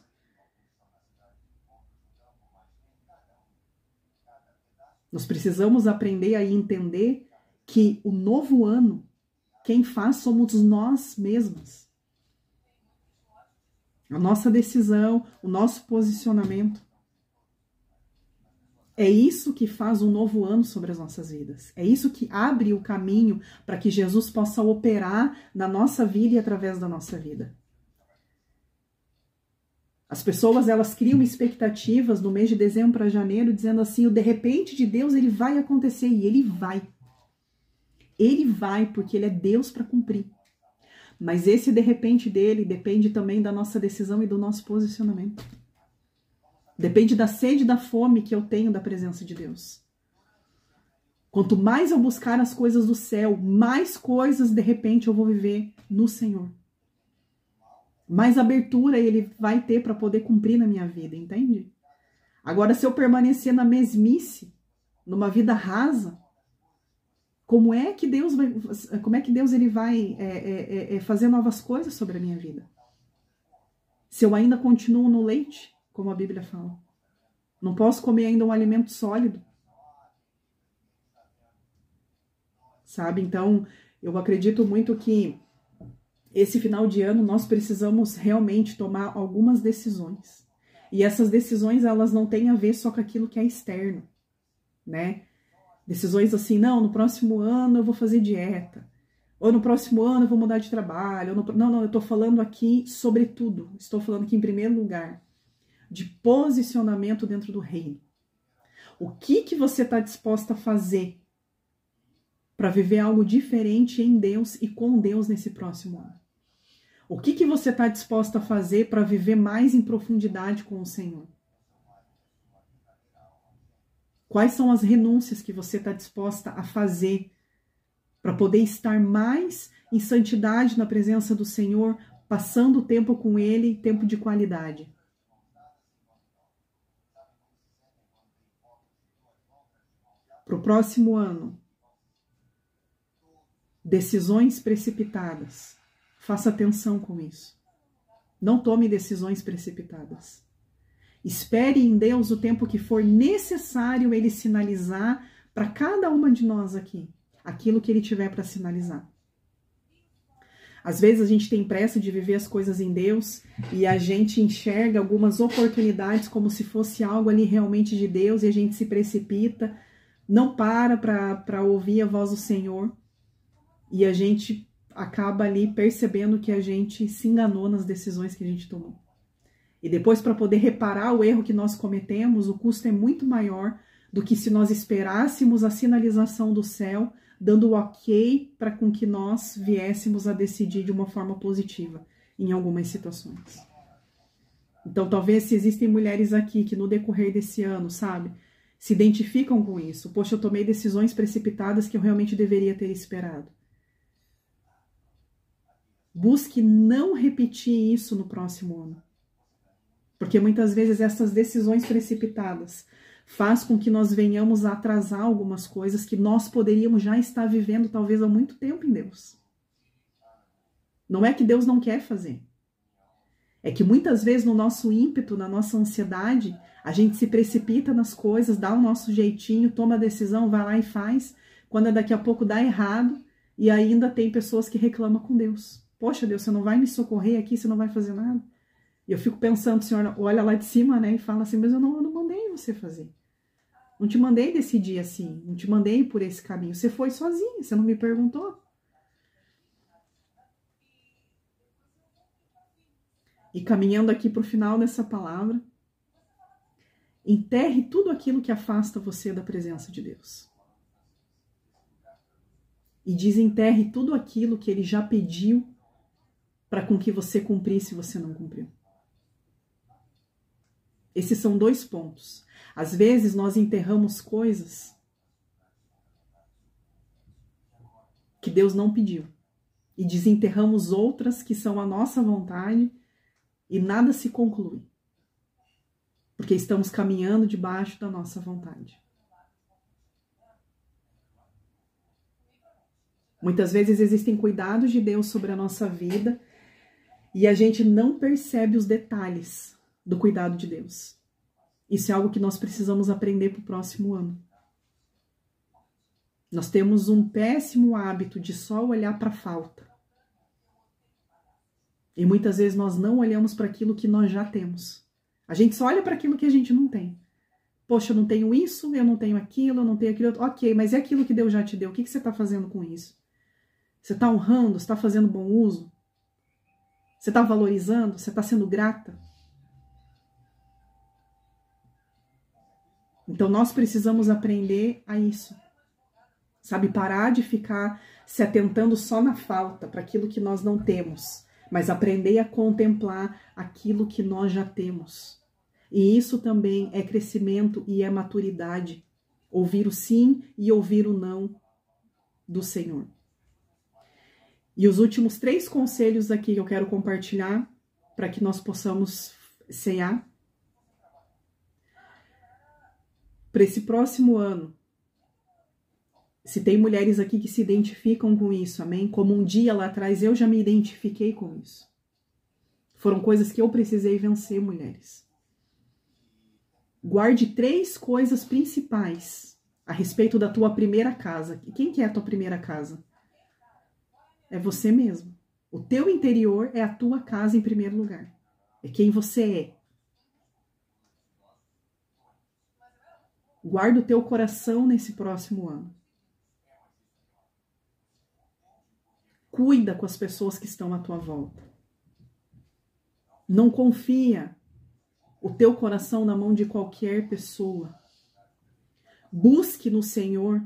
A: Nós precisamos aprender a entender que o novo ano, quem faz somos nós mesmas. A nossa decisão, o nosso posicionamento. É isso que faz um novo ano sobre as nossas vidas. É isso que abre o caminho para que Jesus possa operar na nossa vida e através da nossa vida. As pessoas, elas criam expectativas no mês de dezembro para janeiro, dizendo assim, o de repente de Deus, ele vai acontecer. E ele vai. Ele vai, porque ele é Deus para cumprir. Mas esse de repente dele depende também da nossa decisão e do nosso posicionamento. Depende da sede e da fome que eu tenho da presença de Deus. Quanto mais eu buscar as coisas do céu, mais coisas de repente eu vou viver no Senhor. Mais abertura ele vai ter para poder cumprir na minha vida, entende? Agora, se eu permanecer na mesmice, numa vida rasa, como é que Deus ele vai fazer novas coisas sobre a minha vida? Se eu ainda continuo no leite, como a Bíblia fala. Não posso comer ainda um alimento sólido. Sabe? Então, eu acredito muito que esse final de ano nós precisamos realmente tomar algumas decisões. E essas decisões, elas não têm a ver só com aquilo que é externo, né? Decisões assim, não, no próximo ano eu vou fazer dieta. Ou no próximo ano eu vou mudar de trabalho. Não, eu tô falando aqui sobre tudo. Estou falando aqui em primeiro lugar de posicionamento dentro do reino. O que você está disposta a fazer para viver algo diferente em Deus e com Deus nesse próximo ano? O que você está disposta a fazer para viver mais em profundidade com o Senhor? Quais são as renúncias que você está disposta a fazer para poder estar mais em santidade na presença do Senhor, passando tempo com Ele, tempo de qualidade? Para o próximo ano, decisões precipitadas. Faça atenção com isso. Não tome decisões precipitadas. Espere em Deus o tempo que for necessário Ele sinalizar para cada uma de nós aqui, aquilo que Ele tiver para sinalizar. Às vezes a gente tem pressa de viver as coisas em Deus e a gente enxerga algumas oportunidades como se fosse algo ali realmente de Deus e a gente se precipita, não para ouvir a voz do Senhor e a gente acaba ali percebendo que a gente se enganou nas decisões que a gente tomou. E depois, para poder reparar o erro que nós cometemos, o custo é muito maior do que se nós esperássemos a sinalização do céu, dando o ok para com que nós viéssemos a decidir de uma forma positiva em algumas situações. Então, talvez se existem mulheres aqui que no decorrer desse ano, sabe, se identificam com isso. Poxa, eu tomei decisões precipitadas que eu realmente deveria ter esperado. Busque não repetir isso no próximo ano. Porque muitas vezes essas decisões precipitadas faz com que nós venhamos a atrasar algumas coisas que nós poderíamos já estar vivendo talvez há muito tempo em Deus. Não é que Deus não quer fazer. É que muitas vezes no nosso ímpeto, na nossa ansiedade, a gente se precipita nas coisas, dá o nosso jeitinho, toma a decisão, vai lá e faz, quando daqui a pouco dá errado e ainda tem pessoas que reclamam com Deus. Poxa, Deus, você não vai me socorrer aqui, você não vai fazer nada? E eu fico pensando, o Senhor olha lá de cima, né, e fala assim, mas eu não mandei você fazer. Não te mandei decidir assim, não te mandei por esse caminho. Você foi sozinho, você não me perguntou. E caminhando aqui para o final dessa palavra, enterre tudo aquilo que afasta você da presença de Deus. E desenterre tudo aquilo que Ele já pediu para com que você cumprisse se você não cumpriu. Esses são 2 pontos. Às vezes nós enterramos coisas que Deus não pediu. E desenterramos outras que são a nossa vontade e nada se conclui. Porque estamos caminhando debaixo da nossa vontade. Muitas vezes existem cuidados de Deus sobre a nossa vida e a gente não percebe os detalhes do cuidado de Deus. Isso é algo que nós precisamos aprender para o próximo ano. Nós temos um péssimo hábito de só olhar para a falta. E muitas vezes nós não olhamos para aquilo que nós já temos. A gente só olha para aquilo que a gente não tem. Poxa, eu não tenho isso, eu não tenho aquilo, eu não tenho aquilo. Ok, mas é aquilo que Deus já te deu. O que você está fazendo com isso? Você está honrando? Você está fazendo bom uso? Você está valorizando? Você está sendo grata? Então, nós precisamos aprender a isso. Sabe, parar de ficar se atentando só na falta, para aquilo que nós não temos, mas aprender a contemplar aquilo que nós já temos. E isso também é crescimento e é maturidade. Ouvir o sim e ouvir o não do Senhor. E os últimos 3 conselhos aqui que eu quero compartilhar para que nós possamos cear. Para esse próximo ano, se tem mulheres aqui que se identificam com isso, amém? Como um dia lá atrás eu já me identifiquei com isso. Foram coisas que eu precisei vencer, mulheres. Guarde 3 coisas principais a respeito da tua primeira casa. E quem que é a tua primeira casa? É você mesmo. O teu interior é a tua casa em primeiro lugar. É quem você é. Guarda o teu coração nesse próximo ano. Cuida com as pessoas que estão à tua volta. Não confia o teu coração na mão de qualquer pessoa. Busque no Senhor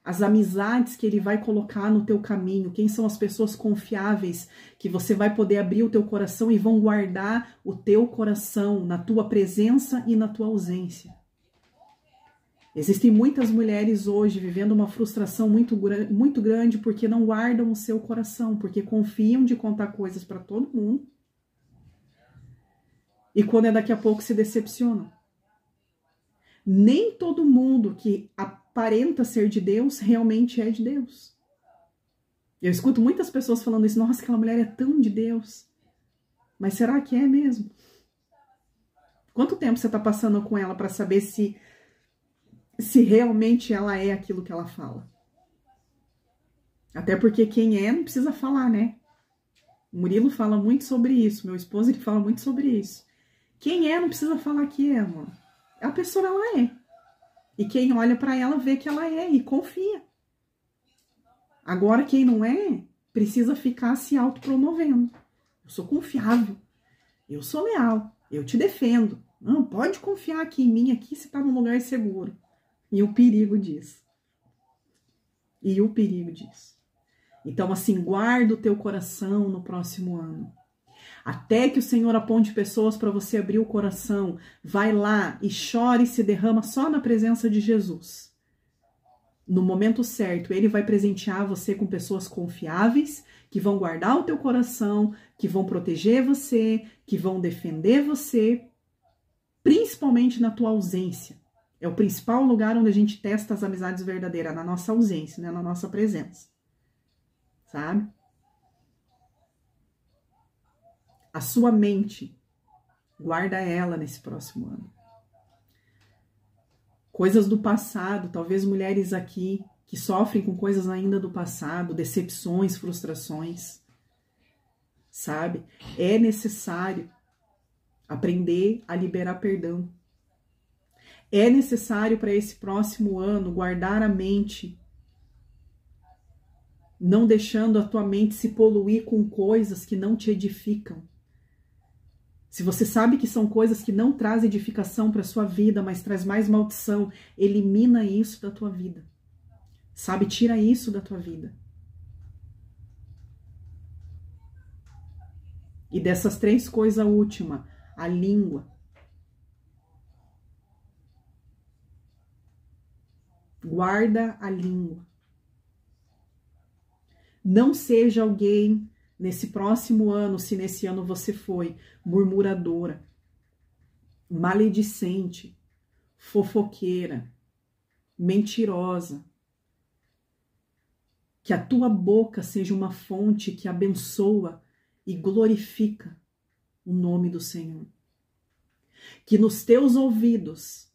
A: as amizades que Ele vai colocar no teu caminho. Quem são as pessoas confiáveis que você vai poder abrir o teu coração e vão guardar o teu coração na tua presença e na tua ausência. Existem muitas mulheres hoje vivendo uma frustração muito grande porque não guardam o seu coração, porque confiam de contar coisas para todo mundo. E quando é daqui a pouco se decepcionam. Nem todo mundo que aparenta ser de Deus realmente é de Deus. Eu escuto muitas pessoas falando isso, nossa, aquela mulher é tão de Deus. Mas será que é mesmo? Quanto tempo você está passando com ela para saber se realmente ela é aquilo que ela fala? Até porque quem é não precisa falar, né? O Murilo fala muito sobre isso, meu esposo ele fala muito sobre isso. Quem é não precisa falar que é, amor. A pessoa ela é. E quem olha para ela vê que ela é e confia. Agora quem não é, precisa ficar se autopromovendo. Eu sou confiável. Eu sou leal. Eu te defendo. Não, pode confiar aqui em mim, aqui você tá num lugar seguro. E o perigo disso. E o perigo disso. Então, assim, guarda o teu coração no próximo ano. Até que o Senhor aponte pessoas para você abrir o coração. Vai lá e chore e se derrama só na presença de Jesus. No momento certo, Ele vai presentear você com pessoas confiáveis, que vão guardar o teu coração, que vão proteger você, que vão defender você, principalmente na tua ausência. É o principal lugar onde a gente testa as amizades verdadeiras, na nossa ausência, né? Na nossa presença. Sabe? A sua mente, guarda ela nesse próximo ano. Coisas do passado, talvez mulheres aqui que sofrem com coisas ainda do passado, decepções, frustrações, sabe? É necessário aprender a liberar perdão. É necessário para esse próximo ano guardar a mente, não deixando a tua mente se poluir com coisas que não te edificam. Se você sabe que são coisas que não trazem edificação para a sua vida, mas traz mais maldição, elimina isso da tua vida. Sabe? Tira isso da tua vida. E dessas três coisas, a última, a língua. Guarda a língua. Não seja alguém nesse próximo ano, se nesse ano você foi murmuradora, maledicente, fofoqueira, mentirosa. Que a tua boca seja uma fonte que abençoa e glorifica o nome do Senhor. Que nos teus ouvidos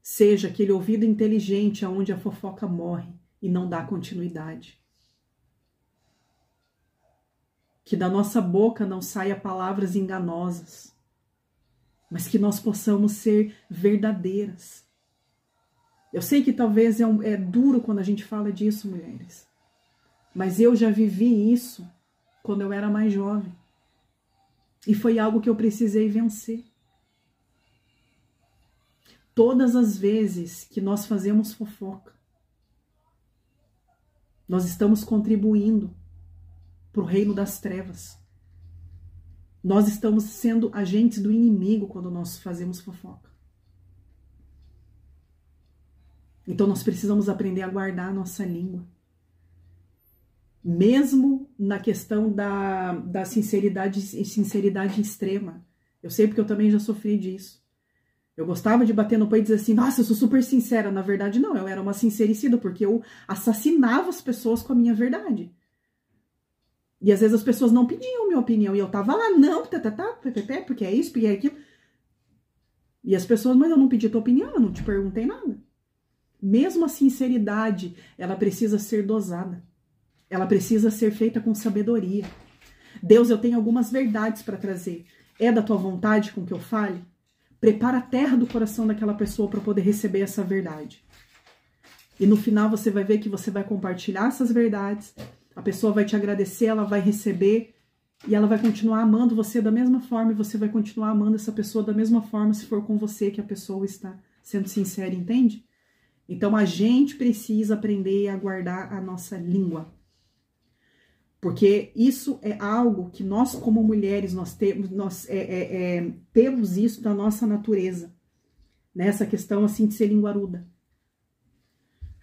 A: seja aquele ouvido inteligente aonde a fofoca morre e não dá continuidade. Que da nossa boca não saia palavras enganosas, mas que nós possamos ser verdadeiras. Eu sei que talvez é duro quando a gente fala disso, mulheres, mas eu já vivi isso quando eu era mais jovem. E foi algo que eu precisei vencer. Todas as vezes que nós fazemos fofoca, nós estamos contribuindo para o reino das trevas. Nós estamos sendo agentes do inimigo quando nós fazemos fofoca. Então nós precisamos aprender a guardar a nossa língua. Mesmo na questão da sinceridade extrema. Eu sei porque eu também já sofri disso. Eu gostava de bater no peito e dizer assim, nossa, eu sou super sincera. Na verdade, não, eu era uma sincericida, porque eu assassinava as pessoas com a minha verdade. E às vezes as pessoas não pediam minha opinião. E eu tava lá, não, porque é isso, porque é aquilo. E as pessoas, mas eu não pedi tua opinião, eu não te perguntei nada. Mesmo a sinceridade, ela precisa ser dosada. ela precisa ser feita com sabedoria. Deus, eu tenho algumas verdades para trazer. É da tua vontade com que eu fale? Prepara a terra do coração daquela pessoa para poder receber essa verdade. E no final você vai ver que você vai compartilhar essas verdades, a pessoa vai te agradecer, ela vai receber e ela vai continuar amando você da mesma forma e você vai continuar amando essa pessoa da mesma forma se for com você que a pessoa está sendo sincera, entende? Então a gente precisa aprender a guardar a nossa língua. Porque isso é algo que nós, como mulheres, temos isso da nossa natureza. Nessa questão assim de ser linguaruda.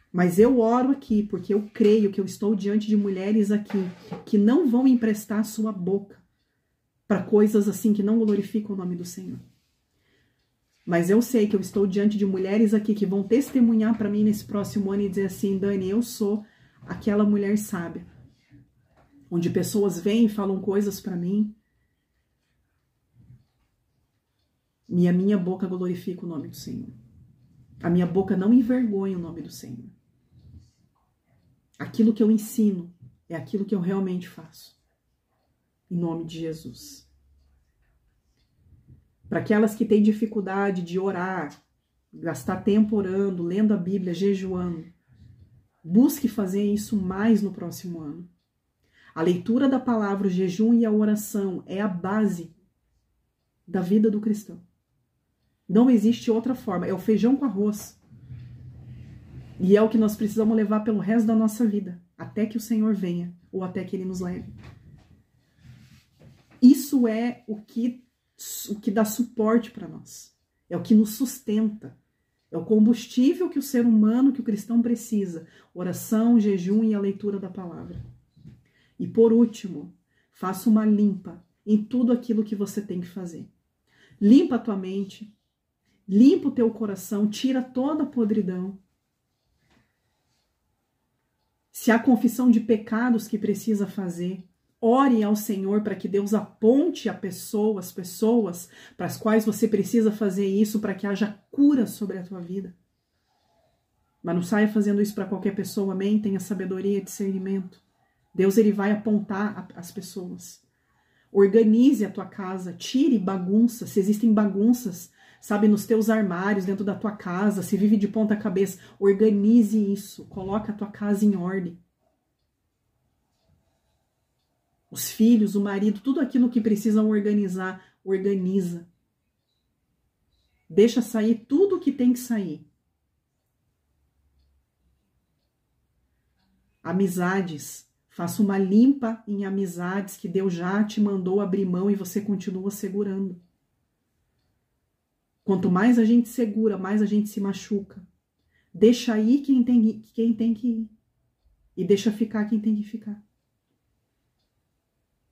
A: Mas eu oro aqui, porque eu creio que eu estou diante de mulheres aqui que não vão emprestar sua boca para coisas assim que não glorificam o nome do Senhor. Mas eu sei que eu estou diante de mulheres aqui que vão testemunhar para mim nesse próximo ano e dizer assim, Dani, eu sou aquela mulher sábia. Onde pessoas vêm e falam coisas para mim. E a minha boca glorifica o nome do Senhor. A minha boca não envergonha o nome do Senhor. Aquilo que eu ensino é aquilo que eu realmente faço. Em nome de Jesus. Para aquelas que têm dificuldade de orar, gastar tempo orando, lendo a Bíblia, jejuando, busque fazer isso mais no próximo ano. A leitura da palavra, o jejum e a oração é a base da vida do cristão. Não existe outra forma, é o feijão com arroz. E é o que nós precisamos levar pelo resto da nossa vida, até que o Senhor venha, ou até que Ele nos leve. Isso é o que dá suporte para nós, é o que nos sustenta, é o combustível que o ser humano, que o cristão precisa, oração, jejum e a leitura da palavra. E por último, faça uma limpa em tudo aquilo que você tem que fazer. Limpa a tua mente, limpa o teu coração, tira toda a podridão. Se há confissão de pecados que precisa fazer, ore ao Senhor para que Deus aponte as pessoas para as quais você precisa fazer isso para que haja cura sobre a tua vida. Mas não saia fazendo isso para qualquer pessoa, amém? Tenha sabedoria e discernimento. Deus, Ele vai apontar as pessoas. Organize a tua casa, tire bagunça, se existem bagunças, sabe, nos teus armários, dentro da tua casa, se vive de ponta cabeça, organize isso, coloca a tua casa em ordem. Os filhos, o marido, tudo aquilo que precisam organizar, organiza. Deixa sair tudo o que tem que sair. Amizades. Faça uma limpa em amizades que Deus já te mandou abrir mão e você continua segurando. Quanto mais a gente segura, mais a gente se machuca. Deixa aí quem tem que ir. E deixa ficar quem tem que ficar.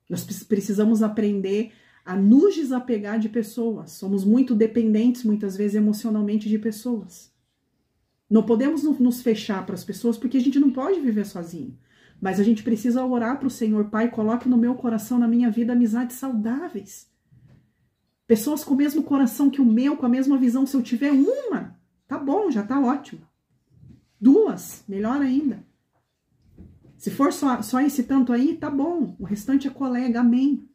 A: Nós precisamos aprender a nos desapegar de pessoas. Somos muito dependentes, muitas vezes, emocionalmente de pessoas. Não podemos nos fechar para as pessoas porque a gente não pode viver sozinho. Mas a gente precisa orar para o Senhor, Pai, coloque no meu coração, na minha vida, amizades saudáveis. Pessoas com o mesmo coração que o meu, com a mesma visão. Se eu tiver uma, tá bom, já tá ótimo. 2, melhor ainda. Se for só esse tanto aí, tá bom. O restante é colega, amém.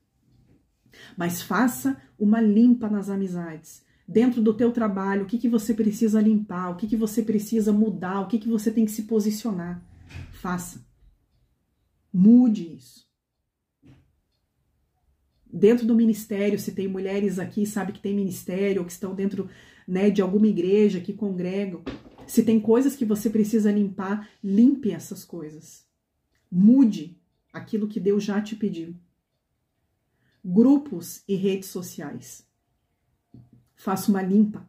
A: Mas faça uma limpa nas amizades. Dentro do teu trabalho, o que você precisa limpar, o que você precisa mudar, o que você tem que se posicionar. Faça. Mude isso. Dentro do ministério, se tem mulheres aqui, sabe que tem ministério, ou que estão dentro, né, de alguma igreja, que congregam. Se tem coisas que você precisa limpar, limpe essas coisas. Mude aquilo que Deus já te pediu. Grupos e redes sociais. Faça uma limpa.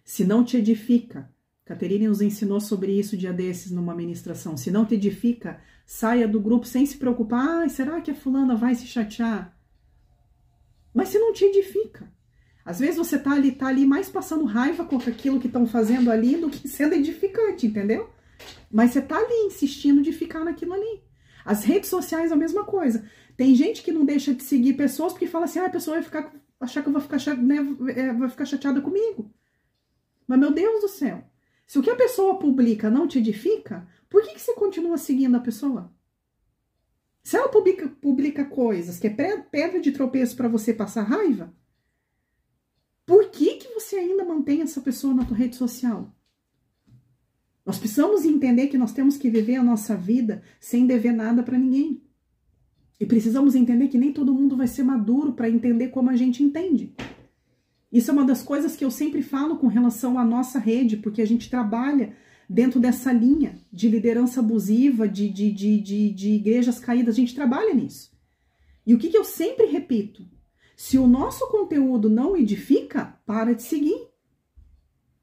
A: Se não te edifica, Caterine nos ensinou sobre isso dia desses numa ministração. Se não te edifica, saia do grupo sem se preocupar. Ai, será que a fulana vai se chatear? Mas se não te edifica. Às vezes você tá ali mais passando raiva com aquilo que estão fazendo ali do que sendo edificante, entendeu? Mas você tá ali insistindo de ficar naquilo ali. As redes sociais é a mesma coisa. Tem gente que não deixa de seguir pessoas porque fala assim, a pessoa vai achar que eu vou ficar, vai ficar chateada comigo. Mas, meu Deus do céu, se o que a pessoa publica não te edifica, por que você continua seguindo a pessoa? Se ela publica coisas que é pedra de tropeço para você passar raiva, por que você ainda mantém essa pessoa na tua rede social? Nós precisamos entender que nós temos que viver a nossa vida sem dever nada para ninguém. E precisamos entender que nem todo mundo vai ser maduro para entender como a gente entende. Isso é uma das coisas que eu sempre falo com relação à nossa rede, porque a gente trabalha dentro dessa linha de liderança abusiva, de igrejas caídas, a gente trabalha nisso. E o que eu sempre repito? Se o nosso conteúdo não edifica, para de seguir.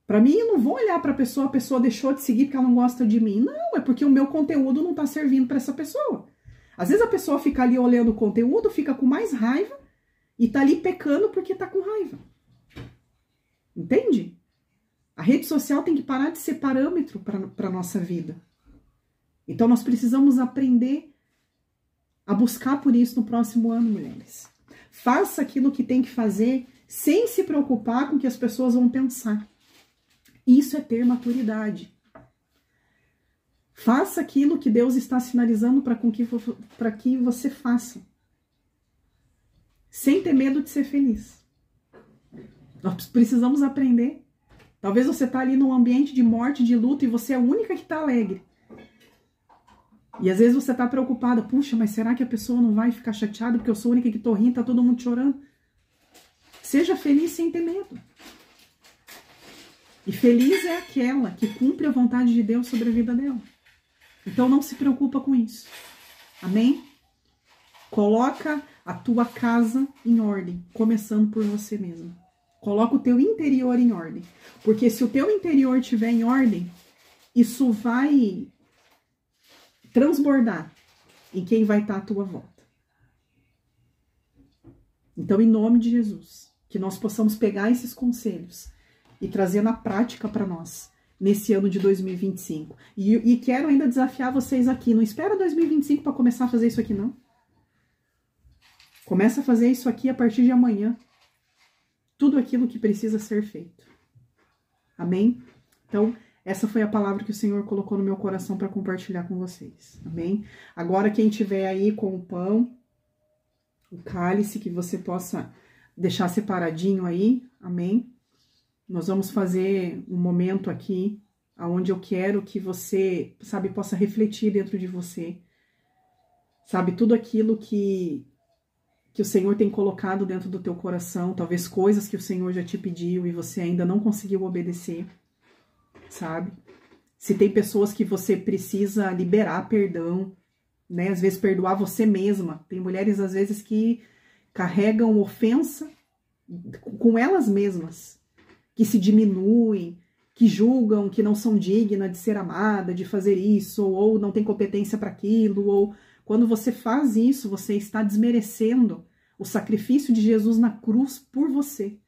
A: Para mim, eu não vou olhar para a pessoa deixou de seguir porque ela não gosta de mim. Não, é porque o meu conteúdo não está servindo para essa pessoa. Às vezes a pessoa fica ali olhando o conteúdo, fica com mais raiva e tá ali pecando porque tá com raiva. Entende? A rede social tem que parar de ser parâmetro para a nossa vida. Então nós precisamos aprender a buscar por isso no próximo ano, mulheres. Faça aquilo que tem que fazer sem se preocupar com o que as pessoas vão pensar. Isso é ter maturidade. Faça aquilo que Deus está sinalizando para que você faça. Sem ter medo de ser feliz. Nós precisamos aprender. Talvez você está ali num ambiente de morte, de luto, e você é a única que está alegre. E às vezes você está preocupada. Puxa, mas será que a pessoa não vai ficar chateada porque eu sou a única que estou rindo, está todo mundo chorando? Seja feliz sem ter medo. E feliz é aquela que cumpre a vontade de Deus sobre a vida dela. Então não se preocupa com isso. Amém? Coloca a tua casa em ordem, começando por você mesmo. Coloca o teu interior em ordem. Porque se o teu interior estiver em ordem, isso vai transbordar em quem vai estar à tua volta. Então, em nome de Jesus, que nós possamos pegar esses conselhos e trazer na prática para nós, nesse ano de 2025. E quero ainda desafiar vocês aqui. Não espera 2025 para começar a fazer isso aqui, não. Começa a fazer isso aqui a partir de amanhã. Tudo aquilo que precisa ser feito. Amém? Então, essa foi a palavra que o Senhor colocou no meu coração para compartilhar com vocês. Amém? Agora, quem tiver aí com o pão, o cálice, que você possa deixar separadinho aí. Amém? Nós vamos fazer um momento aqui, onde eu quero que você, sabe, possa refletir dentro de você. Sabe, tudo aquilo que o Senhor tem colocado dentro do teu coração, talvez coisas que o Senhor já te pediu e você ainda não conseguiu obedecer, sabe? Se tem pessoas que você precisa liberar perdão, né? Às vezes perdoar você mesma. Tem mulheres, às vezes, que carregam ofensa com elas mesmas, que se diminuem, que julgam que não são dignas de ser amada, de fazer isso, ou não tem competência para aquilo, ou quando você faz isso, você está desmerecendo o sacrifício de Jesus na cruz por você.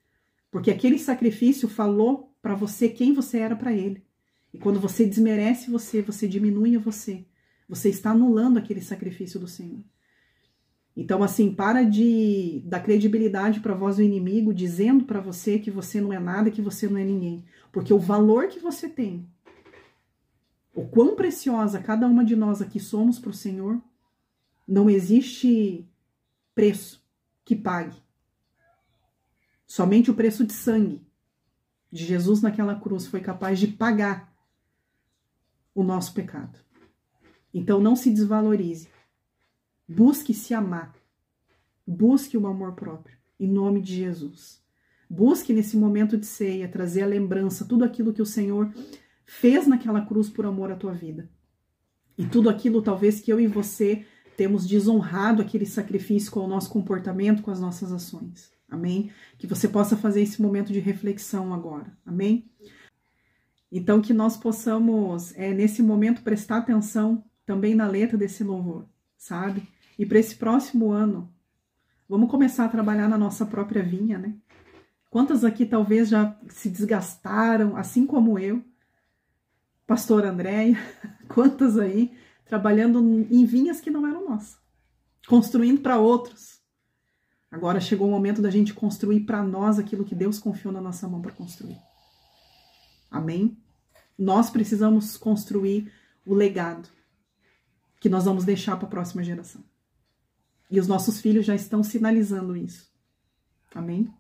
A: Porque aquele sacrifício falou para você quem você era para ele. E quando você desmerece você diminui você. Você está anulando aquele sacrifício do Senhor. Então, assim, para de dar credibilidade para a voz do inimigo, dizendo para você que você não é nada, que você não é ninguém. Porque o valor que você tem, o quão preciosa cada uma de nós aqui somos para o Senhor, não existe preço que pague. Somente o preço de sangue de Jesus naquela cruz foi capaz de pagar o nosso pecado. Então não se desvalorize. Busque se amar. Busque o amor próprio, em nome de Jesus. Busque nesse momento de ceia trazer a lembrança, tudo aquilo que o Senhor fez naquela cruz por amor à tua vida. E tudo aquilo talvez que eu e você temos desonrado aquele sacrifício com o nosso comportamento, com as nossas ações. Amém? Que você possa fazer esse momento de reflexão agora. Amém? Então que nós possamos, nesse momento, prestar atenção também na letra desse louvor, sabe? E para esse próximo ano, vamos começar a trabalhar na nossa própria vinha, né? Quantas aqui talvez já se desgastaram, assim como eu, pastora Andréia, quantas aí trabalhando em vinhas que não eram nossas, construindo para outros. Agora chegou o momento da gente construir para nós aquilo que Deus confiou na nossa mão para construir. Amém? Nós precisamos construir o legado que nós vamos deixar para a próxima geração. E os nossos filhos já estão sinalizando isso. Amém?